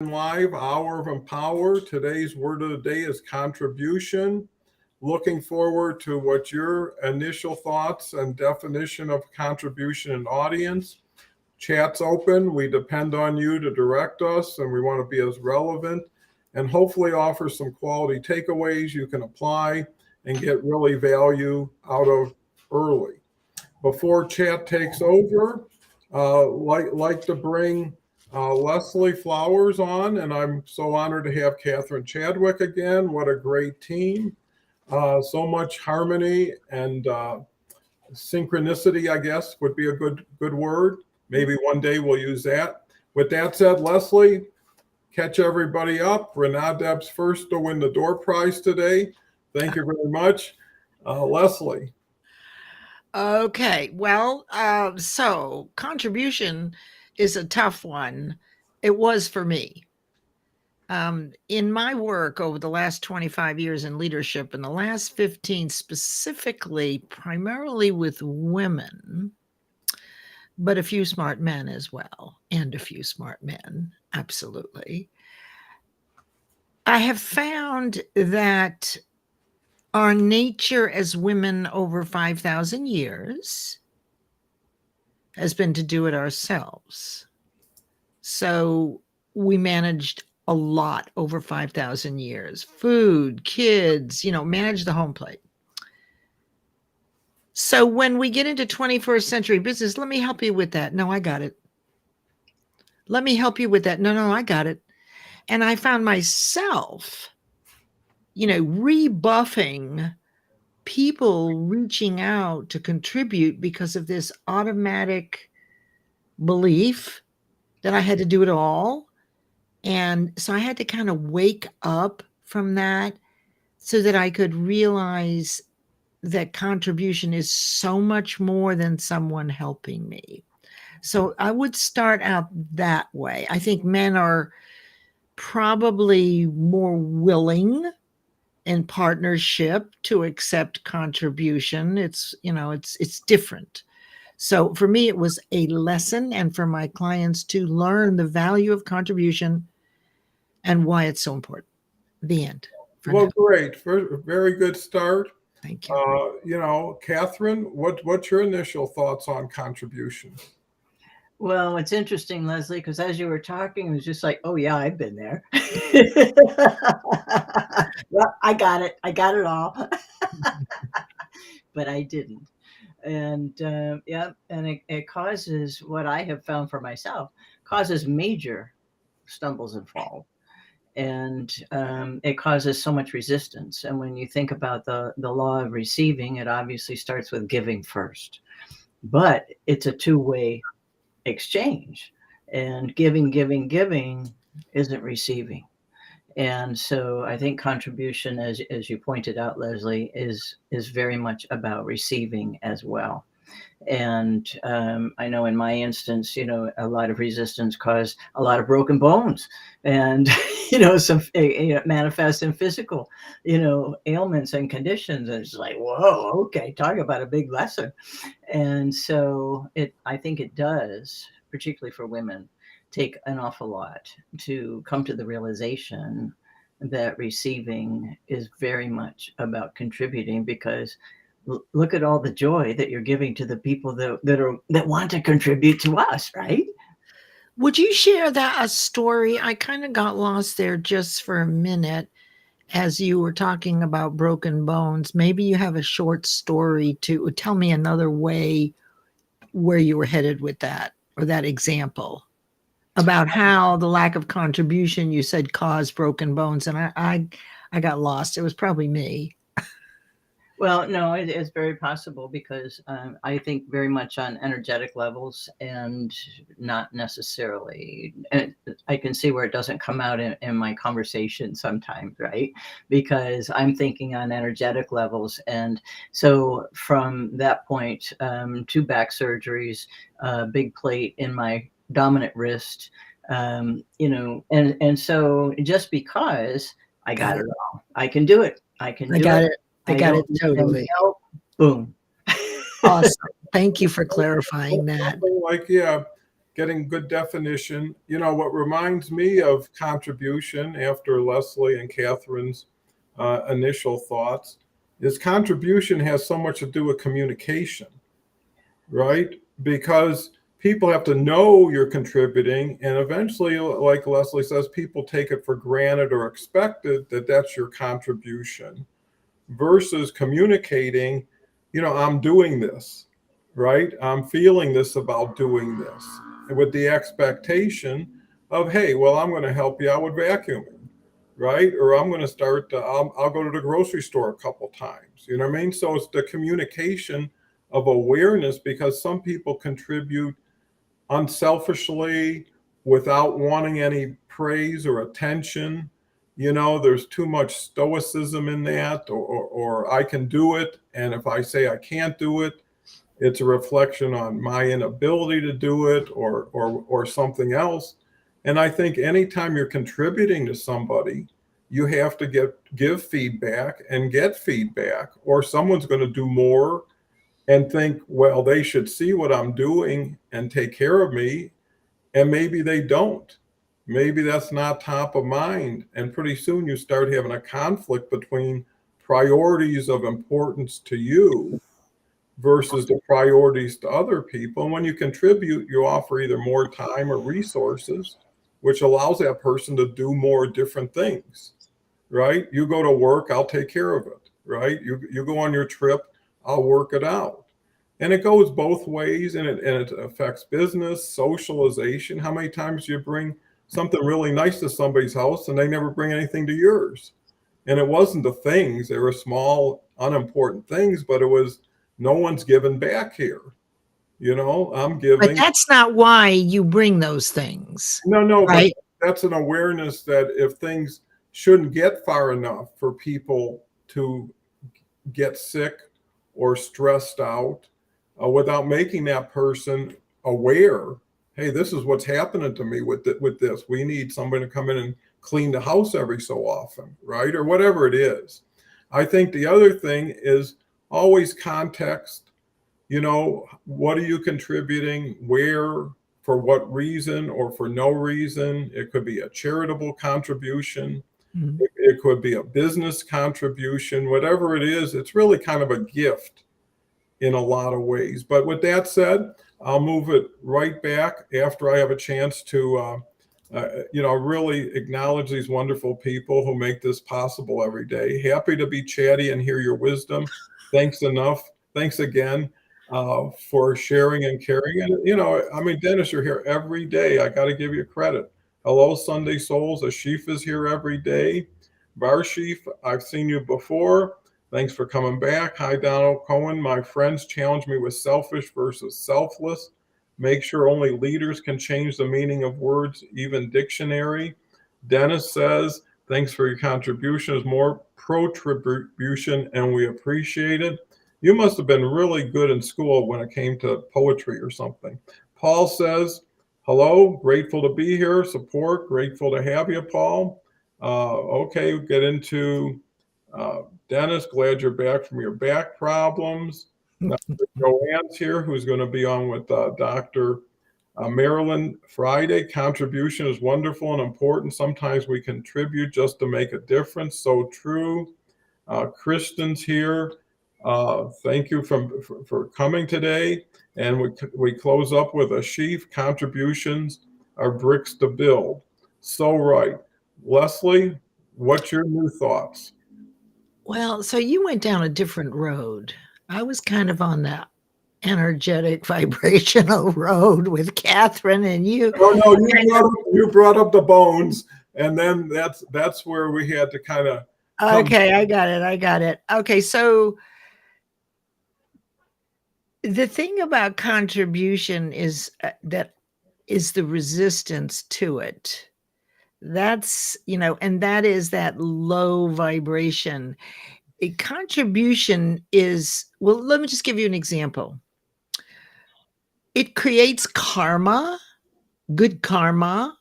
Live Hour of Empower. Today's word of the day is contribution. Looking forward to what your initial thoughts and definition of contribution and audience. Chat's open. We depend on you to direct us, and we want to be as relevant and hopefully offer some quality takeaways you can apply and get really value out of early. Before chat takes over, like to bring Leslie Flowers on, and I'm so honored to have Catherine Chadwick again. What a great team! So much harmony and synchronicity, I guess, would be a good word. Maybe one day we'll use that. With that said, Leslie, catch everybody up. Renadeb's first to win the door prize today. Thank you very much, Leslie. Okay, well, so contribution is a tough one. It was for me. In my work over the last 25 years in leadership, and the last 15 specifically, primarily with women, but a few smart men as well, and a few smart men, absolutely. I have found that our nature as women over 5,000 years has been to do it ourselves. So we managed a lot over 5,000 years. Food, kids, manage the home plate. So when we get into 21st century business, let me help you with that. No, I got it. Let me help you with that. No, I got it. And I found myself, rebuffing people reaching out to contribute because of this automatic belief that I had to do it all. And so I had to kind of wake up from that so that I could realize that contribution is so much more than someone helping me. So I would start out that way. I think men are probably more willing in partnership to accept contribution. It's different. So for me, it was a lesson, and for my clients to learn the value of contribution and why it's so important. The end. Well, great. Very good start. Thank you. Catherine, what's your initial thoughts on contribution? Well, it's interesting, Leslie, because as you were talking, it was just like, oh, yeah, I've been there. Well, I got it. I got it all. But I didn't. And and it causes what I have found for myself, causes major stumbles and falls. And it causes so much resistance. And when you think about the law of receiving, it obviously starts with giving first. But it's a two-way exchange, and giving isn't receiving. And so I think contribution, as you pointed out, Leslie, is very much about receiving as well. And I know in my instance, a lot of resistance caused a lot of broken bones, and some manifest in physical ailments and conditions. And it's like, whoa, okay, talk about a big lesson. And so I think it does, particularly for women, take an awful lot to come to the realization that receiving is very much about contributing, because look at all the joy that you're giving to the people that want to contribute to us, right? Would you share a story? I kind of got lost there just for a minute as you were talking about broken bones. Maybe you have a short story to tell me another way where you were headed with that, or that example about how the lack of contribution, you said, caused broken bones. And I got lost. It was probably me. Well, no, it's very possible, because I think very much on energetic levels, and not necessarily, and I can see where it doesn't come out in my conversation sometimes, right? Because I'm thinking on energetic levels. And so from that point, 2 back surgeries, big plate in my dominant wrist, and so just because I got it all, I can do it. I got it. I got it totally. Boom. Awesome. Thank you for clarifying that. getting good definition. You know, what reminds me of contribution after Leslie and Catherine's initial thoughts is contribution has so much to do with communication, right? Because people have to know you're contributing, and eventually, like Leslie says, people take it for granted or expected that that's your contribution versus communicating, you know, I'm doing this, right? I'm feeling this about doing this with the expectation of, hey, well, I'm going to help you out with vacuuming, right? Or I'm going to start, I'll go to the grocery store a couple times, you know what I mean? So it's the communication of awareness, because some people contribute unselfishly without wanting any praise or attention. You know, there's too much stoicism in that, or I can do it. And if I say I can't do it, it's a reflection on my inability to do it, or something else. And I think anytime you're contributing to somebody, you have to give feedback and get feedback, or someone's going to do more and think, well, they should see what I'm doing and take care of me. And maybe they don't. Maybe that's not top of mind. And pretty soon you start having a conflict between priorities of importance to you versus the priorities to other people. And when you contribute, you offer either more time or resources, which allows that person to do more different things, right? You go to work, I'll take care of it, right? You go on your trip, I'll work it out. And it goes both ways, and it affects business, socialization. How many times do you bring something really nice to somebody's house and they never bring anything to yours? And it wasn't the things, they were small, unimportant things, but it was, no one's giving back here. You know, I'm giving. But that's not why you bring those things. No, right? But that's an awareness that if things shouldn't get far enough for people to get sick or stressed out, without making that person aware, hey, this is what's happening to me with this. We need somebody to come in and clean the house every so often, right? Or whatever it is. I think the other thing is always context. You know, what are you contributing? Where? For what reason or for no reason? It could be a charitable contribution. Mhm. It could be a business contribution. Whatever it is, it's really kind of a gift in a lot of ways. But with that said, I'll move it right back after I have a chance to, really acknowledge these wonderful people who make this possible every day. Happy to be chatty and hear your wisdom. Thanks again for sharing and caring. And, you know, I mean, Dennis, you're here every day. I got to give you credit. Hello, Sunday Souls. Ashif is here every day. Varshif, I've seen you before. Thanks for coming back. Hi, Donald Cohen. My friends challenge me with selfish versus selfless. Make sure only leaders can change the meaning of words, even dictionary. Dennis says, thanks for your contribution. Is more pro-tribution, and we appreciate it. You must have been really good in school when it came to poetry or something. Paul says, hello, grateful to be here. Support, grateful to have you, Paul. Okay, we'll get into Dennis, glad you're back from your back problems. Joanne's here, who's going to be on with Dr. Marilyn Friday. Contribution is wonderful and important. Sometimes we contribute just to make a difference. So true. Kristen's here. Thank you for coming today. And we close up with Ashif. Contributions are bricks to build. So right. Leslie, what's your new thoughts? Well, so you went down a different road. I was kind of on that energetic, vibrational road with Catherine and you. Oh no, you brought up the bones, and then that's where we had to kind of. Okay, I got it. Okay, so the thing about contribution is that is the resistance to it. That's, and that is that low vibration. A contribution is, well, let me just give you an example. It creates karma, good karma.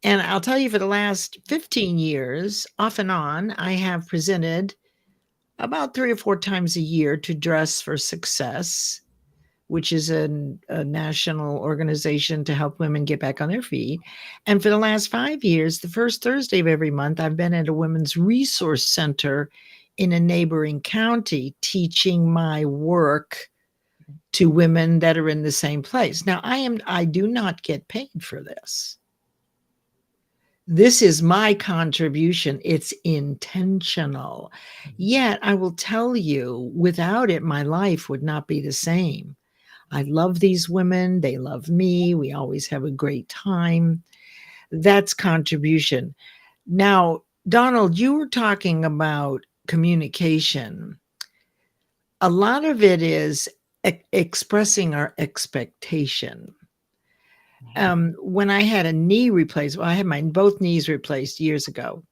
And I'll tell you, for the last 15 years, off and on, I have presented about 3 or 4 times a year to Dress for Success, which is a national organization to help women get back on their feet. And for the last 5 years, the first Thursday of every month, I've been at a women's resource center in a neighboring county teaching my work to women that are in the same place. Now, I do not get paid for this. This is my contribution. It's intentional. Yet I will tell you, without it, my life would not be the same. I love these women. They love me. We always have a great time. That's contribution. Now, Donald, you were talking about communication. A lot of it is expressing our expectation. When I had a knee replaced, well, I had both knees replaced years ago.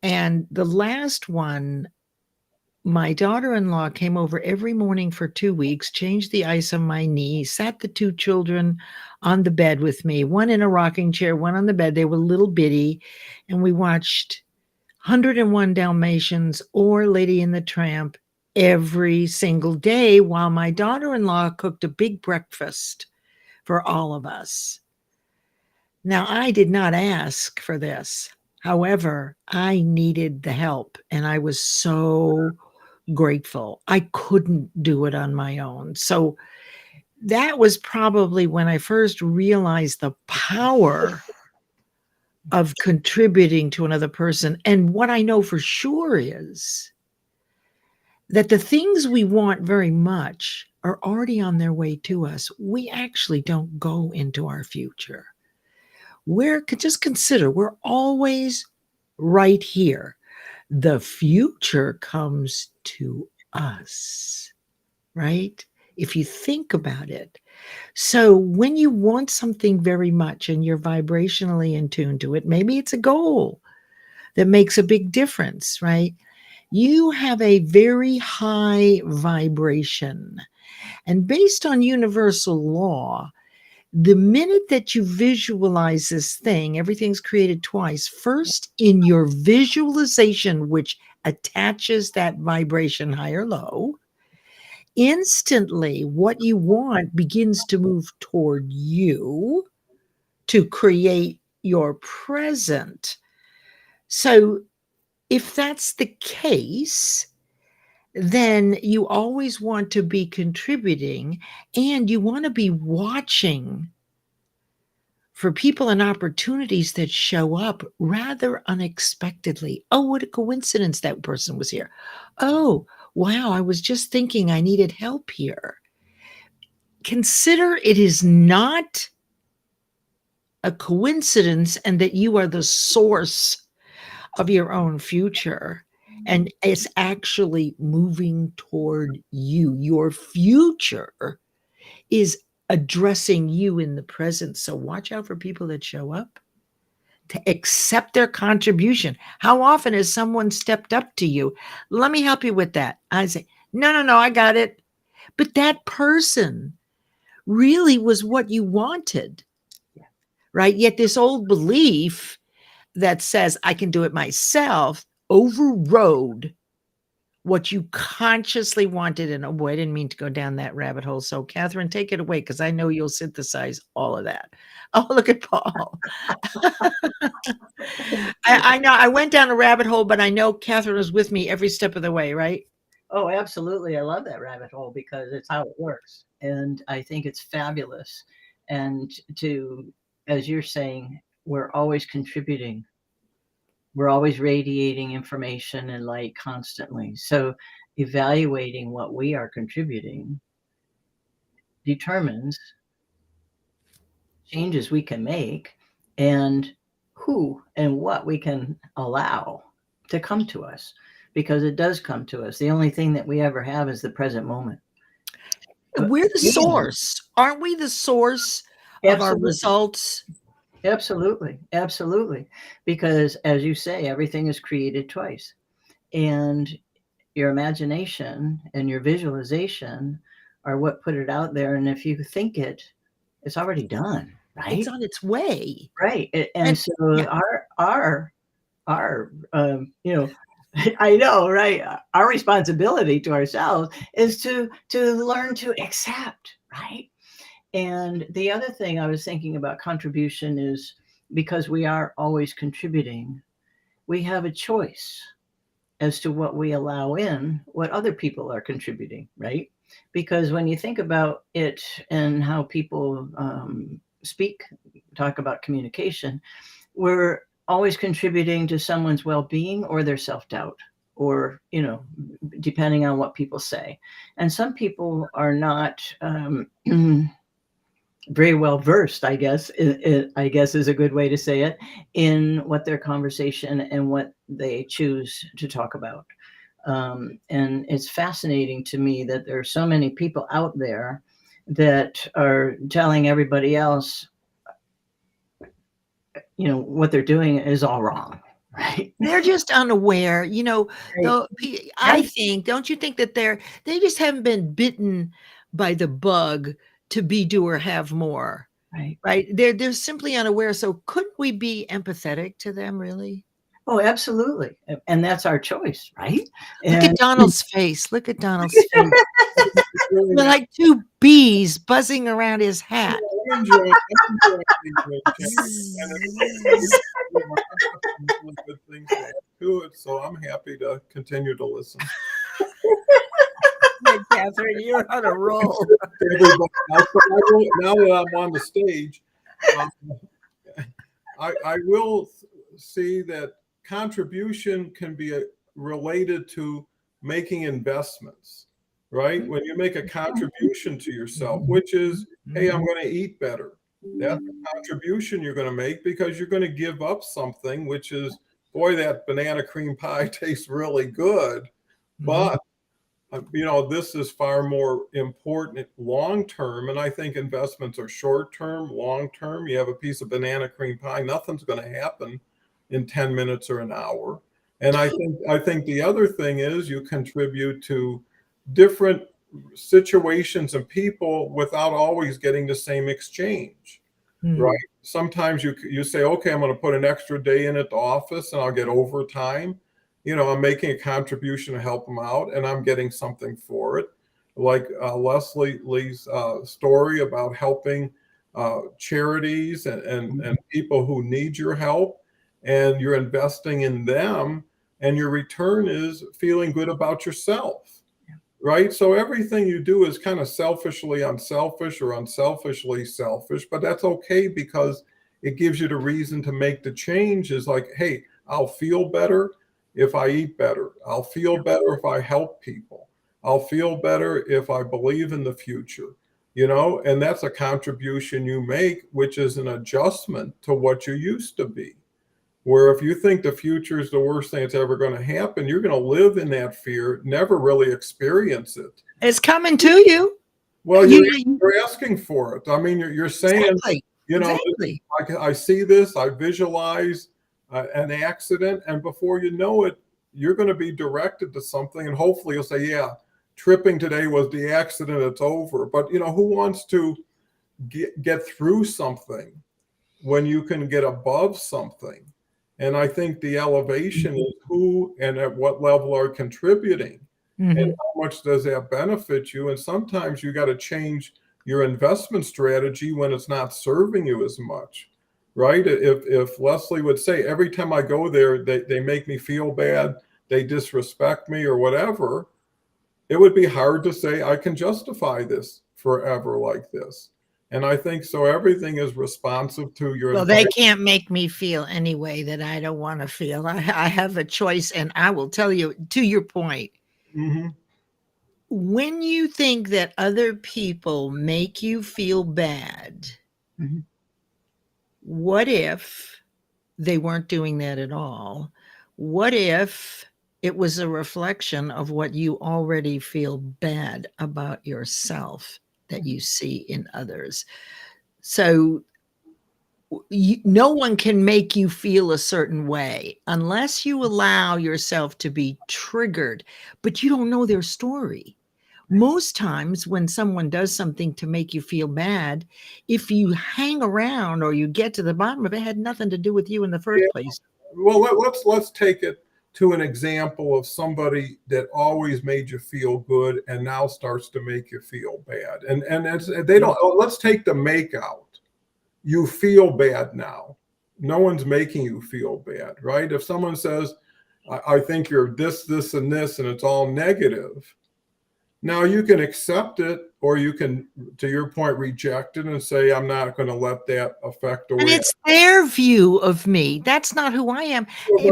And the last one, my daughter-in-law came over every morning for 2 weeks, changed the ice on my knee, sat the two children on the bed with me, one in a rocking chair, one on the bed. They were little bitty. And we watched 101 Dalmatians or Lady and the Tramp every single day while my daughter-in-law cooked a big breakfast for all of us. Now, I did not ask for this. However, I needed the help, and I was so grateful. I couldn't do it on my own. So that was probably when I first realized the power of contributing to another person. And what I know for sure is that the things we want very much are already on their way to us. We actually don't go into our future. Just consider, we're always right here. The future comes to us, right? If you think about it. So when you want something very much and you're vibrationally in tune to it, maybe it's a goal that makes a big difference, right? You have a very high vibration. And based on universal law, the minute that you visualize this thing, everything's created twice. First, in your visualization, which attaches that vibration high or low, instantly what you want begins to move toward you to create your present. So if that's the case, then you always want to be contributing, and you want to be watching for people and opportunities that show up rather unexpectedly. Oh, what a coincidence that person was here. Oh, wow, I was just thinking I needed help here. Consider it is not a coincidence and that you are the source of your own future. And it's actually moving toward you. Your future is addressing you in the present. So watch out for people that show up to accept their contribution. How often has someone stepped up to you? Let me help you with that. I say, no, I got it. But that person really was what you wanted, right? Yet this old belief that says I can do it myself overrode what you consciously wanted. And oh boy, I didn't mean to go down that rabbit hole. So Catherine, take it away, because I know you'll synthesize all of that. Oh, look at Paul. I know I went down a rabbit hole, but I know Catherine was with me every step of the way, right? Oh, absolutely. I love that rabbit hole because it's how it works. And I think it's fabulous. And as you're saying, we're always contributing. We're always radiating information and light constantly. So evaluating what we are contributing determines changes we can make and who and what we can allow to come to us, because it does come to us. The only thing that we ever have is the present moment. We're the source. Aren't we the source of our results? Absolutely. Absolutely. Because as you say, everything is created twice. And your imagination and your visualization are what put it out there. And if you think it, it's already done, right? It's on its way. Right. And so yeah. our I know, right? Our responsibility to ourselves is to learn to accept, right? And the other thing I was thinking about contribution is because we are always contributing, we have a choice as to what we allow in, what other people are contributing, right? Because when you think about it and how people speak, talk about communication, we're always contributing to someone's well-being or their self-doubt, or, depending on what people say. And some people are not very well versed, I guess, I guess is a good way to say it, in what their conversation and what they choose to talk about. And it's fascinating to me that there are so many people out there that are telling everybody else, what they're doing is all wrong, right? They're just unaware, though. I Right. think, don't you think that they just haven't been bitten by the bug to be, do, or have more, Right. right? They're simply unaware. So couldn't we be empathetic to them, really? Oh, absolutely. And that's our choice, right? Look And at Donald's face. Look at Donald's face. They're like two bees buzzing around his hat. I'm enjoying these, and it's really good things to add to it. So I'm happy to continue to listen. Catherine, you're on a roll. Everybody else, but now that I'm on the stage, I will see that contribution can be related to making investments, right? When you make a contribution to yourself, which is, hey, I'm going to eat better. That's a contribution you're going to make because you're going to give up something, which is, boy, that banana cream pie tastes really good. But, this is far more important long term. And I think investments are short term, long term. You have a piece of banana cream pie, nothing's going to happen in 10 minutes or an hour. And I think the other thing is you contribute to different situations and people without always getting the same exchange, right? Sometimes you say, okay, I'm going to put an extra day in at the office and I'll get overtime. I'm making a contribution to help them out and I'm getting something for it. Like Leslie's story about helping charities and people who need your help, and you're investing in them, and your return is feeling good about yourself, right? So everything you do is kind of selfishly unselfish or unselfishly selfish, but that's okay because it gives you the reason to make the change. Is like, hey, I'll feel better if I eat better. I'll feel better if I help people. I'll feel better if I believe in the future, and that's a contribution you make, which is an adjustment to what you used to be. Where if you think the future is the worst thing that's ever going to happen, you're going to live in that fear, never really experience it. It's coming to you. Well, you're asking for it. I mean, you're saying, exactly. Exactly. I see this, I visualize an accident, and before you know it, you're going to be directed to something, and hopefully you'll say, yeah, tripping today was the accident, it's over. But, who wants to get through something when you can get above something? And I think the elevation is who and at what level are contributing, and how much does that benefit you? And sometimes you got to change your investment strategy when it's not serving you as much, right? If Leslie would say, every time I go there, they make me feel bad, they disrespect me or whatever, it would be hard to say, I can justify this forever like this. And I think so everything is responsive to your. Well, they can't make me feel any way that I don't want to feel. I have a choice, and I will tell you, to your point, when you think that other people make you feel bad, what if they weren't doing that at all? What if it was a reflection of what you already feel bad about yourself that you see in others? So no one can make you feel a certain way unless you allow yourself to be triggered, but you don't know their story. Most times when someone does something to make you feel bad, if you hang around or you get to the bottom of it, it had nothing to do with you in the first place. Well, let's take it to an example of somebody that always made you feel good and now starts to make you feel bad. And they don't, let's take the make out. You feel bad now. No one's making you feel bad, right? If someone says, I think you're this, this, and this, and it's all negative, now you can accept it, or you can, to your point, reject it and say, I'm not going to let that affect the And way. it's their view of me. That's not who I am.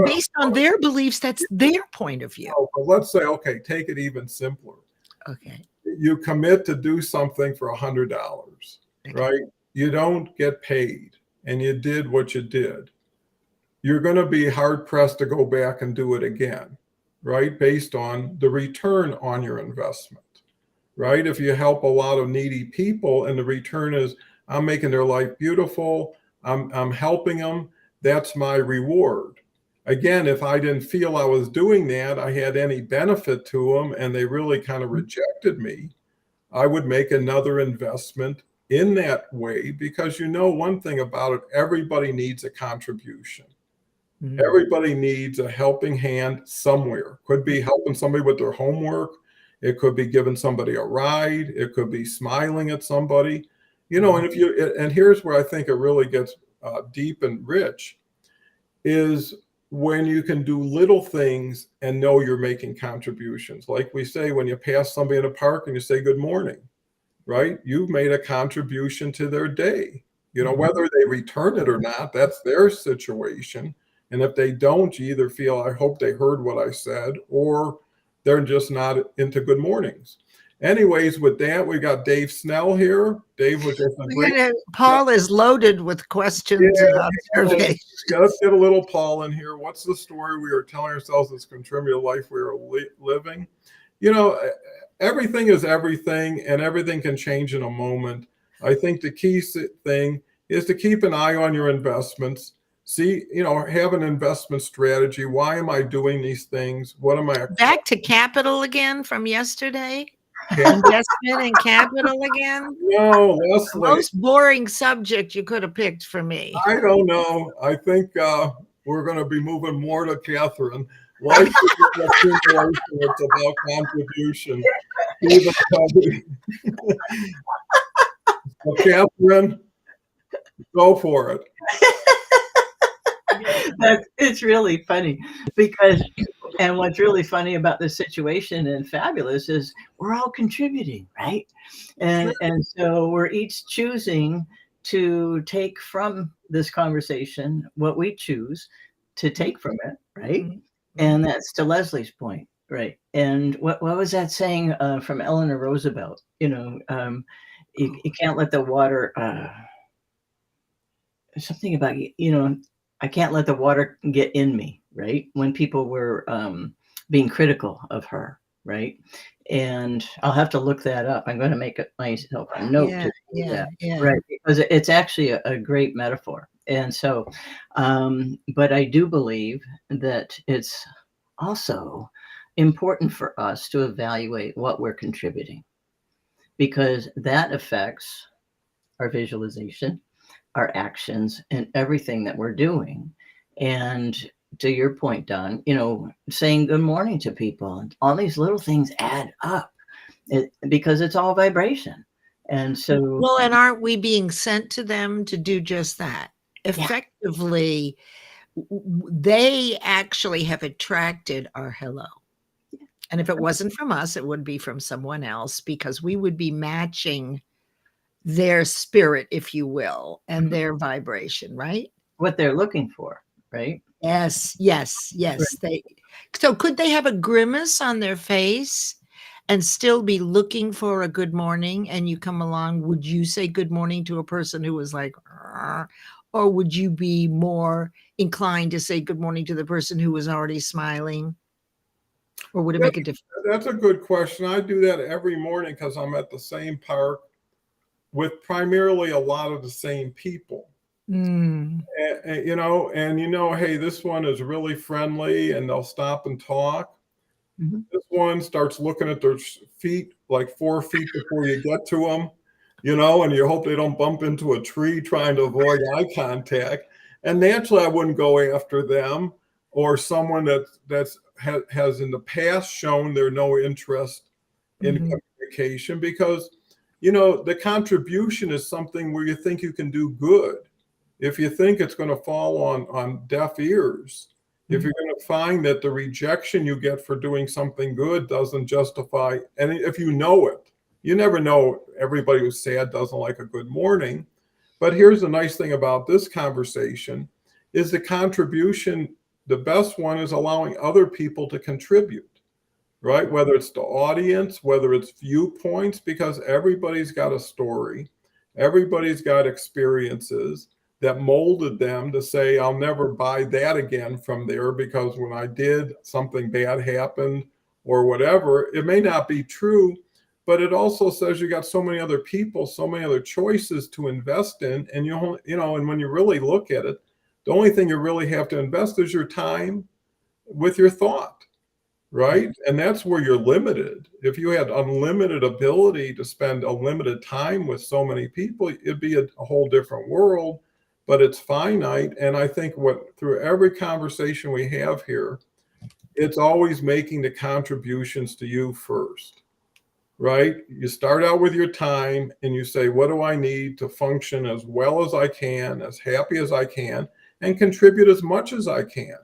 Based on their beliefs, that's their point of view. But let's say, okay, take it even simpler. Okay. You commit to do something for $100, Okay. right? You don't get paid, and you did what you did. You're going to be hard pressed to go back and do it again, right? Based on the return on your investment, right? If you help a lot of needy people and the return is, I'm making their life beautiful, I'm helping them, that's my reward. Again, if I didn't feel I was doing that, I had any benefit to them, and they really kind of rejected me, I would make another investment in that way, because one thing about it, everybody needs a contribution. Mhm. Everybody needs a helping hand somewhere. Could be helping somebody with their homework. It could be giving somebody a ride. It could be smiling at somebody. And here's where I think it really gets deep and rich, is when you can do little things and know you're making contributions. Like we say, when you pass somebody in a park and you say good morning, right? You've made a contribution to their day. Whether they return it or not, that's their situation. And if they don't, you either feel, I hope they heard what I said, or they're just not into good mornings. Anyways, with that, we got Dave Snell here. Dave was just a great. Paul is loaded with questions and observations. Let's get a little Paul in here. What's the story we are telling ourselves that's contributing to the life we are living? Everything is everything, and everything can change in a moment. I think the key thing is to keep an eye on your investments. See, have an investment strategy. Why am I doing these things? What am I? Back to capital again from yesterday? Investment in capital again? No, Leslie. Most boring subject you could have picked for me. I don't know. I think we're going to be moving more to Catherine. Life is accumulation. It's about contribution. So Catherine, go for it. It's really funny because, and what's really funny about this situation and fabulous is we're all contributing, right? And so we're each choosing to take from this conversation what we choose to take from it, right? Mm-hmm. And that's to Leslie's point, right? And what was that saying from Eleanor Roosevelt? You can't let the water. Something about I can't let the water get in me, right? When people were being critical of her, right? And I'll have to look that up. I'm going to make it myself a note to do that, right? Because it's actually a great metaphor. And so, but I do believe that it's also important for us to evaluate what we're contributing, because that affects our visualization, our actions, and everything that we're doing. And to your point, Don, saying good morning to people, and all these little things add up because it's all vibration. And so, well, and aren't we being sent to them to do just that? Effectively, they actually have attracted our hello. And if it wasn't from us, it would be from someone else, because we would be matching their spirit, if you will, and their vibration, right? What they're looking for, right? Yes. Right. So could they have a grimace on their face and still be looking for a good morning, and you come along? Would you say good morning to a person who was like, or would you be more inclined to say good morning to the person who was already smiling? Or would it make a difference? That's a good question. I do that every morning because I'm at the same park with primarily a lot of the same people. Mm. And hey, this one is really friendly, and they'll stop and talk. Mm-hmm. This one starts looking at their feet like 4 feet before you get to them, and you hope they don't bump into a tree trying to avoid eye contact. And naturally, I wouldn't go after them. or someone has in the past shown their no interest in Mhm. communication, because the contribution is something where you think you can do good. If you think it's going to fall on deaf ears, if you're going to find that the rejection you get for doing something good doesn't justify, and if you know it, you never know, everybody who's sad doesn't like a good morning. But here's the nice thing about this conversation is the contribution, the best one is allowing other people to contribute, right? Whether it's the audience, whether it's viewpoints, because everybody's got a story, everybody's got experiences that molded them to say, I'll never buy that again from there because when I did, something bad happened or whatever. It may not be true, but it also says you got so many other people, so many other choices to invest in. And and when you really look at it, the only thing you really have to invest is your time with your thought, right? And that's where you're limited. If you had unlimited ability to spend unlimited time with so many people, it'd be a whole different world, but it's finite. And I think through every conversation we have here, it's always making the contributions to you first, right? You start out with your time and you say, what do I need to function as well as I can, as happy as I can, and contribute as much as I can,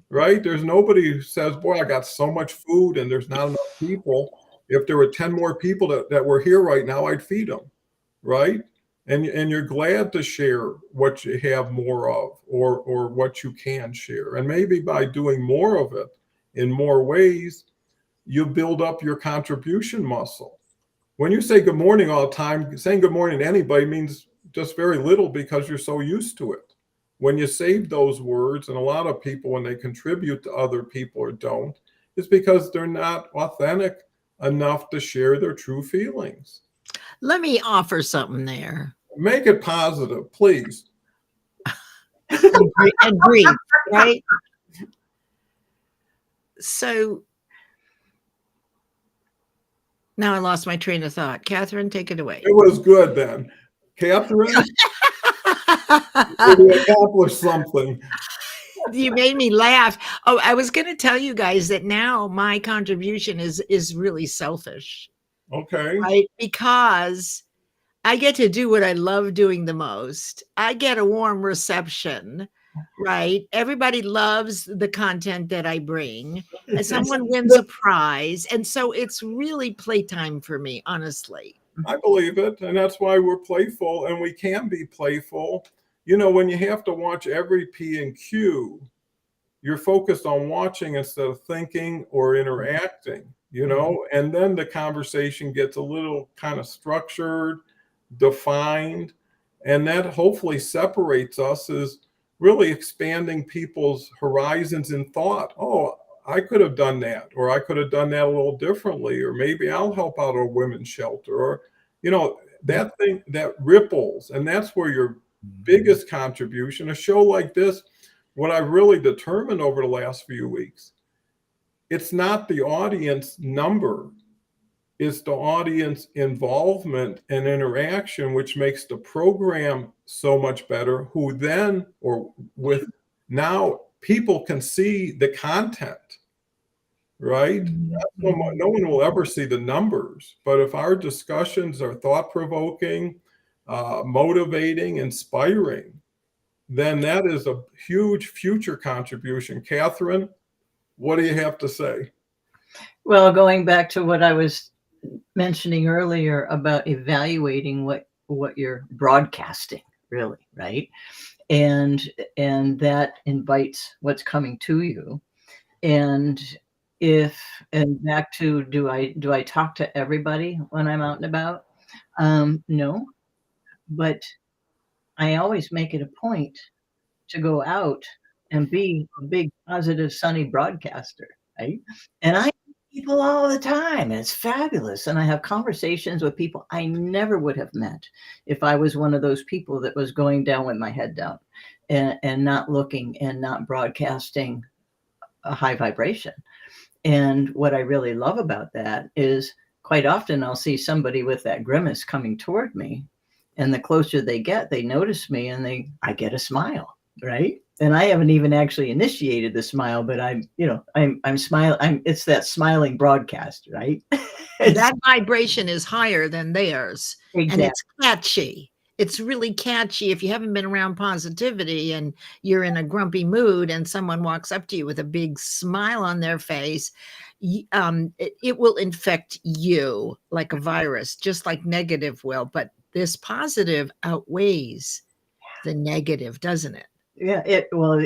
right? There's nobody who says, boy, I got so much food and there's not enough people. If there were 10 more people that were here right now, I'd feed them, right? And you're glad to share what you have more of, or what you can share. And maybe by doing more of it in more ways, you build up your contribution muscle. When you say good morning all the time, saying good morning to anybody means just very little because you're so used to it. When you save those words, and a lot of people, when they contribute to other people or don't, it's because they're not authentic enough to share their true feelings. Let me offer something there. Make it positive, please. And breathe, right? So now I lost my train of thought. Catherine, take it away. It was good then. Catherine, we accomplished something. You made me laugh. Oh, I was going to tell you guys that now my contribution is really selfish, Okay. right? Because I get to do what I love doing the most. I get a warm reception, right? Everybody loves the content that I bring, and someone wins a prize. And so it's really playtime for me, honestly. I believe it. And that's why we're playful, and we can be playful. When you have to watch every P and Q, you're focused on watching instead of thinking or interacting, and then the conversation gets a little kind of structured, defined, and that hopefully separates us as really expanding people's horizons in thought. Oh, I could have done that, or I could have done that a little differently, or maybe I'll help out a women's shelter, or that thing that ripples. And that's where your biggest contribution, a show like this, what I've really determined over the last few weeks, it's not the audience number, it's the audience involvement and interaction, which makes the program so much better, who then, or with now, people can see the content, right? No one will ever see the numbers, but if our discussions are thought-provoking, motivating, inspiring, then that is a huge future contribution. Catherine, what do you have to say? Well, going back to what I was mentioning earlier about evaluating what you're broadcasting, really, right? And that invites what's coming to you. And back to, do I talk to everybody when I'm out and about? No, but I always make it a point to go out and be a big, positive, sunny broadcaster, right? And I meet people all the time, and it's fabulous. And I have conversations with people I never would have met if I was one of those people that was going down with my head down and not looking and not broadcasting a high vibration. And what I really love about that is quite often I'll see somebody with that grimace coming toward me, and the closer they get, they notice me, and I get a smile, right? And I haven't even actually initiated the smile, but I'm smiling. It's that smiling broadcast, right? That vibration is higher than theirs, and Exactly. it's catchy. It's really catchy. If you haven't been around positivity and you're in a grumpy mood and someone walks up to you with a big smile on their face, it will infect you like a virus, just like negative will. But this positive outweighs the negative, doesn't it? Yeah,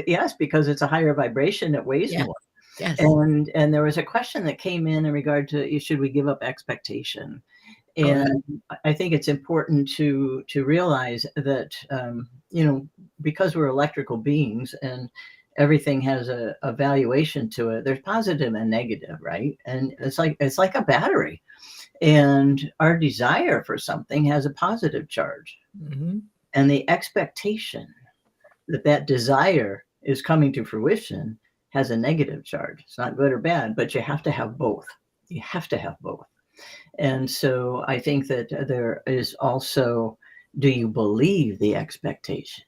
yes, because it's a higher vibration, it weighs Yes. more. Yes. And there was a question that came in regard to should we give up expectation? Go ahead. And I think it's important to realize that because we're electrical beings and everything has a valuation to it, there's positive and negative, right? And it's like a battery. And our desire for something has a positive charge. Mhm. And the expectation that desire is coming to fruition has a negative charge. It's not good or bad, but you have to have both. You have to have both. And so I think that there is also, do you believe the expectation?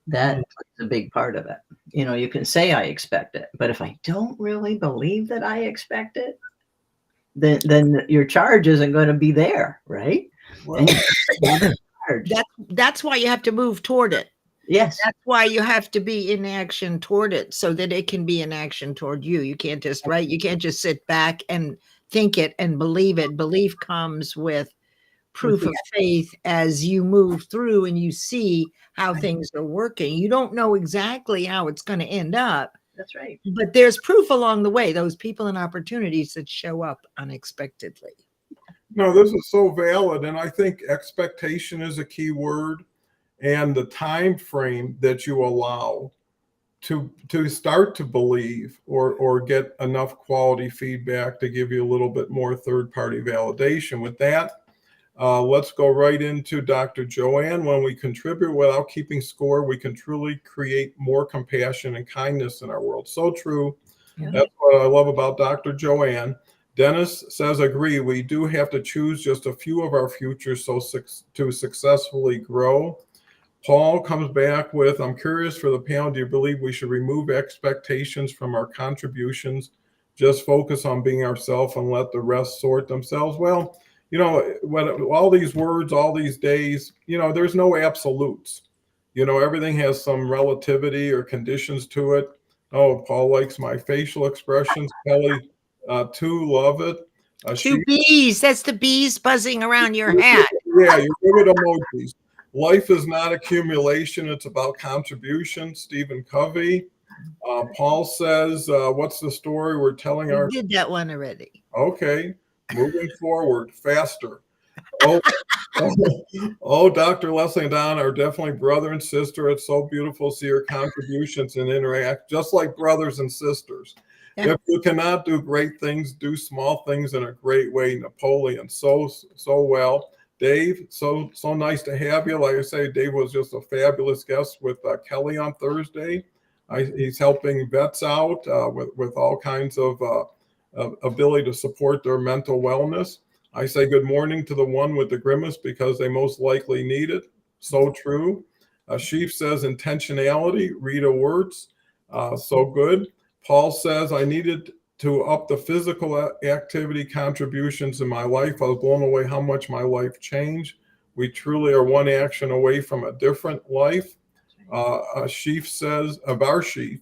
That is a big part of it. You can say I expect it, but if I don't really believe that I expect it, then your charge isn't going to be there, right? Well, That's why you have to move toward it. Yes. That's why you have to be in action toward it so that it can be in action toward you. You can't just, right? You can't just sit back and think it and believe it. Belief comes with proof of faith as you move through and you see how things are working. You don't know exactly how it's going to end up. That's right. But there's proof along the way, those people and opportunities that show up unexpectedly. No, this is so valid. And I think expectation is a key word, and the time frame that you allow to start to believe or get enough quality feedback to give you a little bit more third-party validation. With that, let's go right into Dr. Joanne. When we contribute without keeping score, we can truly create more compassion and kindness in our world. So true. Yeah. That's what I love about Dr. Joanne. Dennis says, agree, we do have to choose just a few of our futures to successfully grow. Paul comes back with, I'm curious for the panel, do you believe we should remove expectations from our contributions, just focus on being ourselves and let the rest sort themselves? Well, when all these words, all these days, there's no absolutes. Everything has some relativity or conditions to it. Oh, Paul likes my facial expressions. Kelly, too, love it. Two bees. That's the bees buzzing around your hat. Yeah, you're good at emojis. Life is not accumulation. It's about contribution. Stephen Covey. Paul says, what's the story we're telling our... We did that one already. Okay. Moving forward, faster. Oh, Dr. Leslie and Don are definitely brother and sister. It's so beautiful to see your contributions and interact just like brothers and sisters. Yeah. If you cannot do great things, do small things in a great way. Napoleon, so well. Dave, so nice to have you. Like I say, Dave was just a fabulous guest with Kelly on Thursday. He's helping vets out with all kinds of ability to support their mental wellness. I say good morning to the one with the grimace because they most likely need it. So true. Sheaf says intentionality. Rita Wirtz, so good. Paul says I needed to up the physical activity contributions in my life. I was blown away how much my life changed. We truly are one action away from a different life. Sheaf says, Sheaf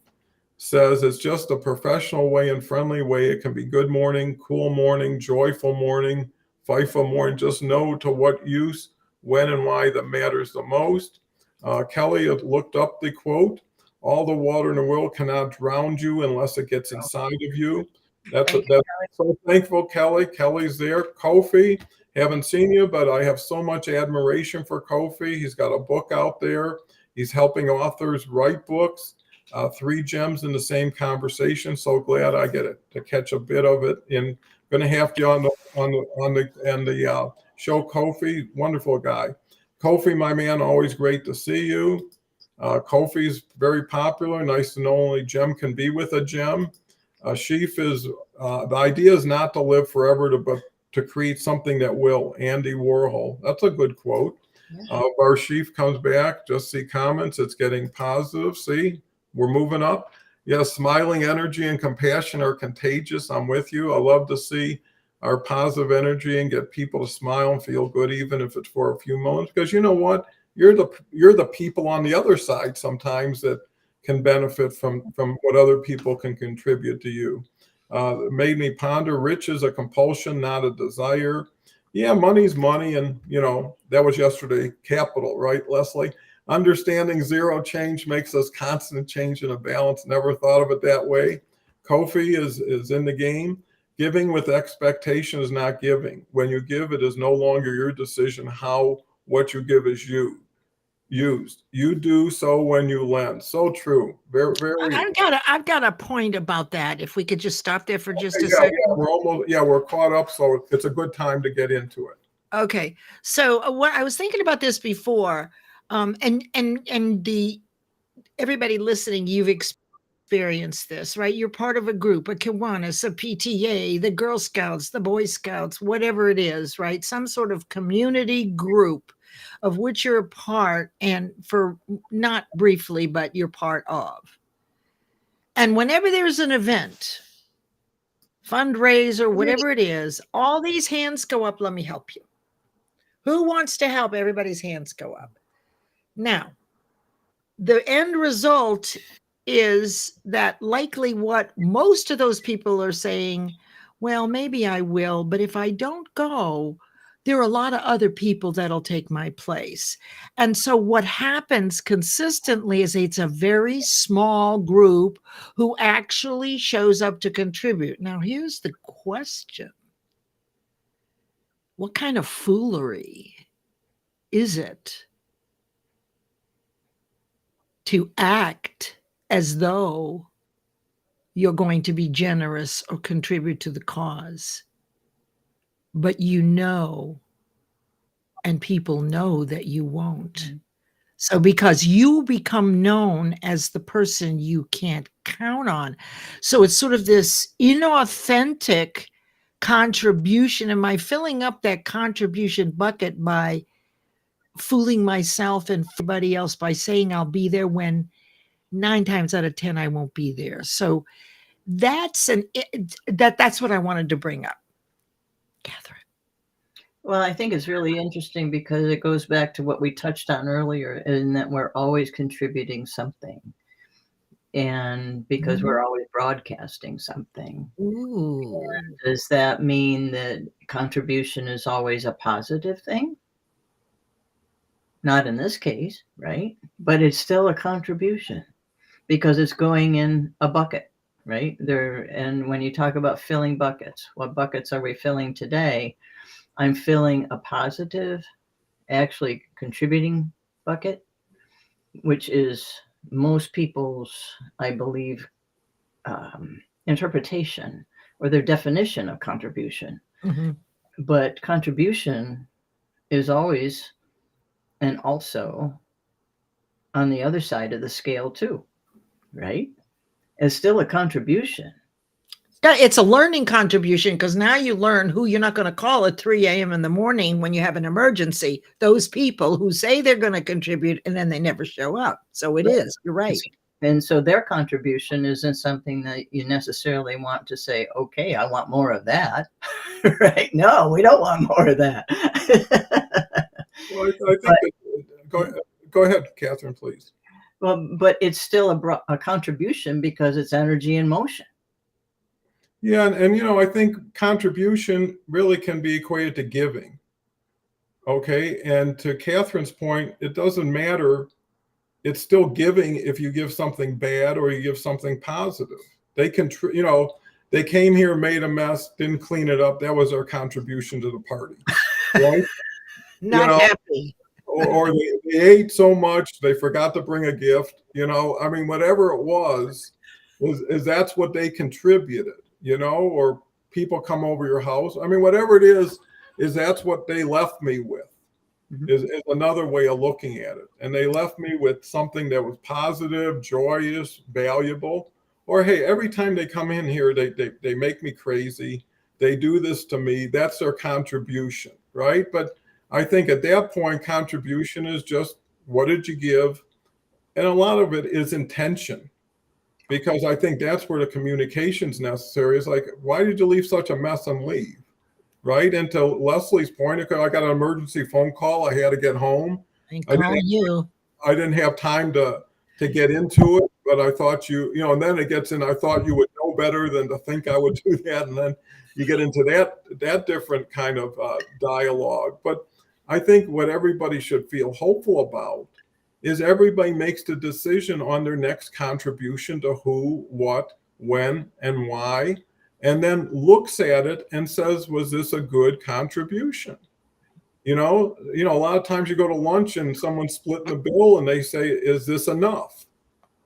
says it's just a professional way and friendly way. It can be good morning, cool morning, joyful morning, FIFO morning. Just know to what use, when and why that matters the most. Kelly had looked up the quote, all the water in the world cannot drown you unless it gets inside of you. That's so thankful, Kelly. Kelly's there. Kofi, haven't seen you, but I have so much admiration for Kofi. He's got a book out there. He's helping authors write books. 3 gems in the same conversation. So glad I get it to catch a bit of it. And going to have you on the show, Kofi. Wonderful guy. Kofi, my man, always great to see you. Kofi's very popular. Nice to know only gem can be with a gem. Sheaf is the idea is not to live forever, but to create something that will. Andy Warhol. That's a good quote. Yeah. Barshif comes back, just see comments. It's getting positive. See, we're moving up. Yes, smiling energy and compassion are contagious. I'm with you. I love to see our positive energy and get people to smile and feel good, even if it's for a few moments. Because you know what? You're the people on the other side sometimes that can benefit from what other people can contribute to you. It made me ponder. Rich is a compulsion, not a desire. Yeah, money's money, and that was yesterday. Capital, right, Leslie? Understanding zero change makes us constant change in a balance. Never thought of it that way. Kofi is in the game. Giving with expectation is not giving. When you give, it is no longer your decision how what you give is used. You do so when you lend. So true. Very, very. I've got a point about that. If we could just stop there for just a Yeah, second. we're caught up, so it's a good time to get into it. Okay. So what I was thinking about this before, and the everybody listening, you've experienced this, right? You're part of a group, a Kiwanis, a PTA, the Girl Scouts, the Boy Scouts, whatever it is, right? Some sort of community group of which you're a part, and for not briefly, but you're part of. And whenever there's an event, fundraiser, whatever it is, all these hands go up. Let me help you. Who wants to help? Everybody's hands go up. Now, the end result is that likely what most of those people are saying, well, maybe I will, but if I don't go, there are a lot of other people that'll take my place. And so what happens consistently is it's a very small group who actually shows up to contribute. Now, here's the question. What kind of foolery is it to act as though you're going to be generous or contribute to the cause, but and people know that you won't? Mm-hmm. So because you become known as the person you can't count on. So it's sort of this inauthentic contribution. Am I filling up that contribution bucket by fooling myself and everybody else by saying I'll be there when 9 times out of 10 I won't be there? So that's what I wanted to bring up, Catherine. Well, I think it's really interesting because it goes back to what we touched on earlier, in that we're always contributing something, and because we're always broadcasting something. Does that mean that contribution is always a positive thing? Not in this case, right? But it's still a contribution because it's going in a bucket, right? And when you talk about filling buckets, what buckets are we filling today? I'm filling a positive, actually contributing bucket, which is most people's, I believe, interpretation or their definition of contribution. Mm-hmm. But contribution is always and also on the other side of the scale too, right? It's still a contribution. It's a learning contribution because now you learn who you're not going to call at 3 a.m. in the morning when you have an emergency. Those people who say they're going to contribute and then they never show up. So it is. You're right. And so their contribution isn't something that you necessarily want to say, okay, I want more of that. Right? No, we don't want more of that. Well, I think go ahead, Catherine, please. Well, but it's still a contribution because it's energy in motion. Yeah, and I think contribution really can be equated to giving. Okay, and to Catherine's point, it doesn't matter. It's still giving if you give something bad or you give something positive. They can, they came here, made a mess, didn't clean it up. That was their contribution to the party, right? Not happy. or they ate so much they forgot to bring a gift. I mean, whatever it was that's what they contributed. Or people come over your house. I mean, whatever it is that's what they left me with. Mm-hmm. is another way of looking at it. And they left me with something that was positive, joyous, valuable. Or, hey, every time they come in here, they make me crazy. They do this to me. That's their contribution, right? But I think at that point, contribution is just what did you give? And a lot of it is intention, because I think that's where the communication's necessary. Is like, why did you leave such a mess and leave? Right? And to Leslie's point, okay, I got an emergency phone call. I had to get home. I I call didn't, you. I didn't have time to get into it, but I thought and then it gets in, I thought you would know better than to think I would do that. And then you get into that different kind of dialogue. But I think what everybody should feel hopeful about is everybody makes the decision on their next contribution to who, what, when, and why, and then looks at it and says, was this a good contribution? A lot of times you go to lunch and someone's splitting the bill and they say, is this enough?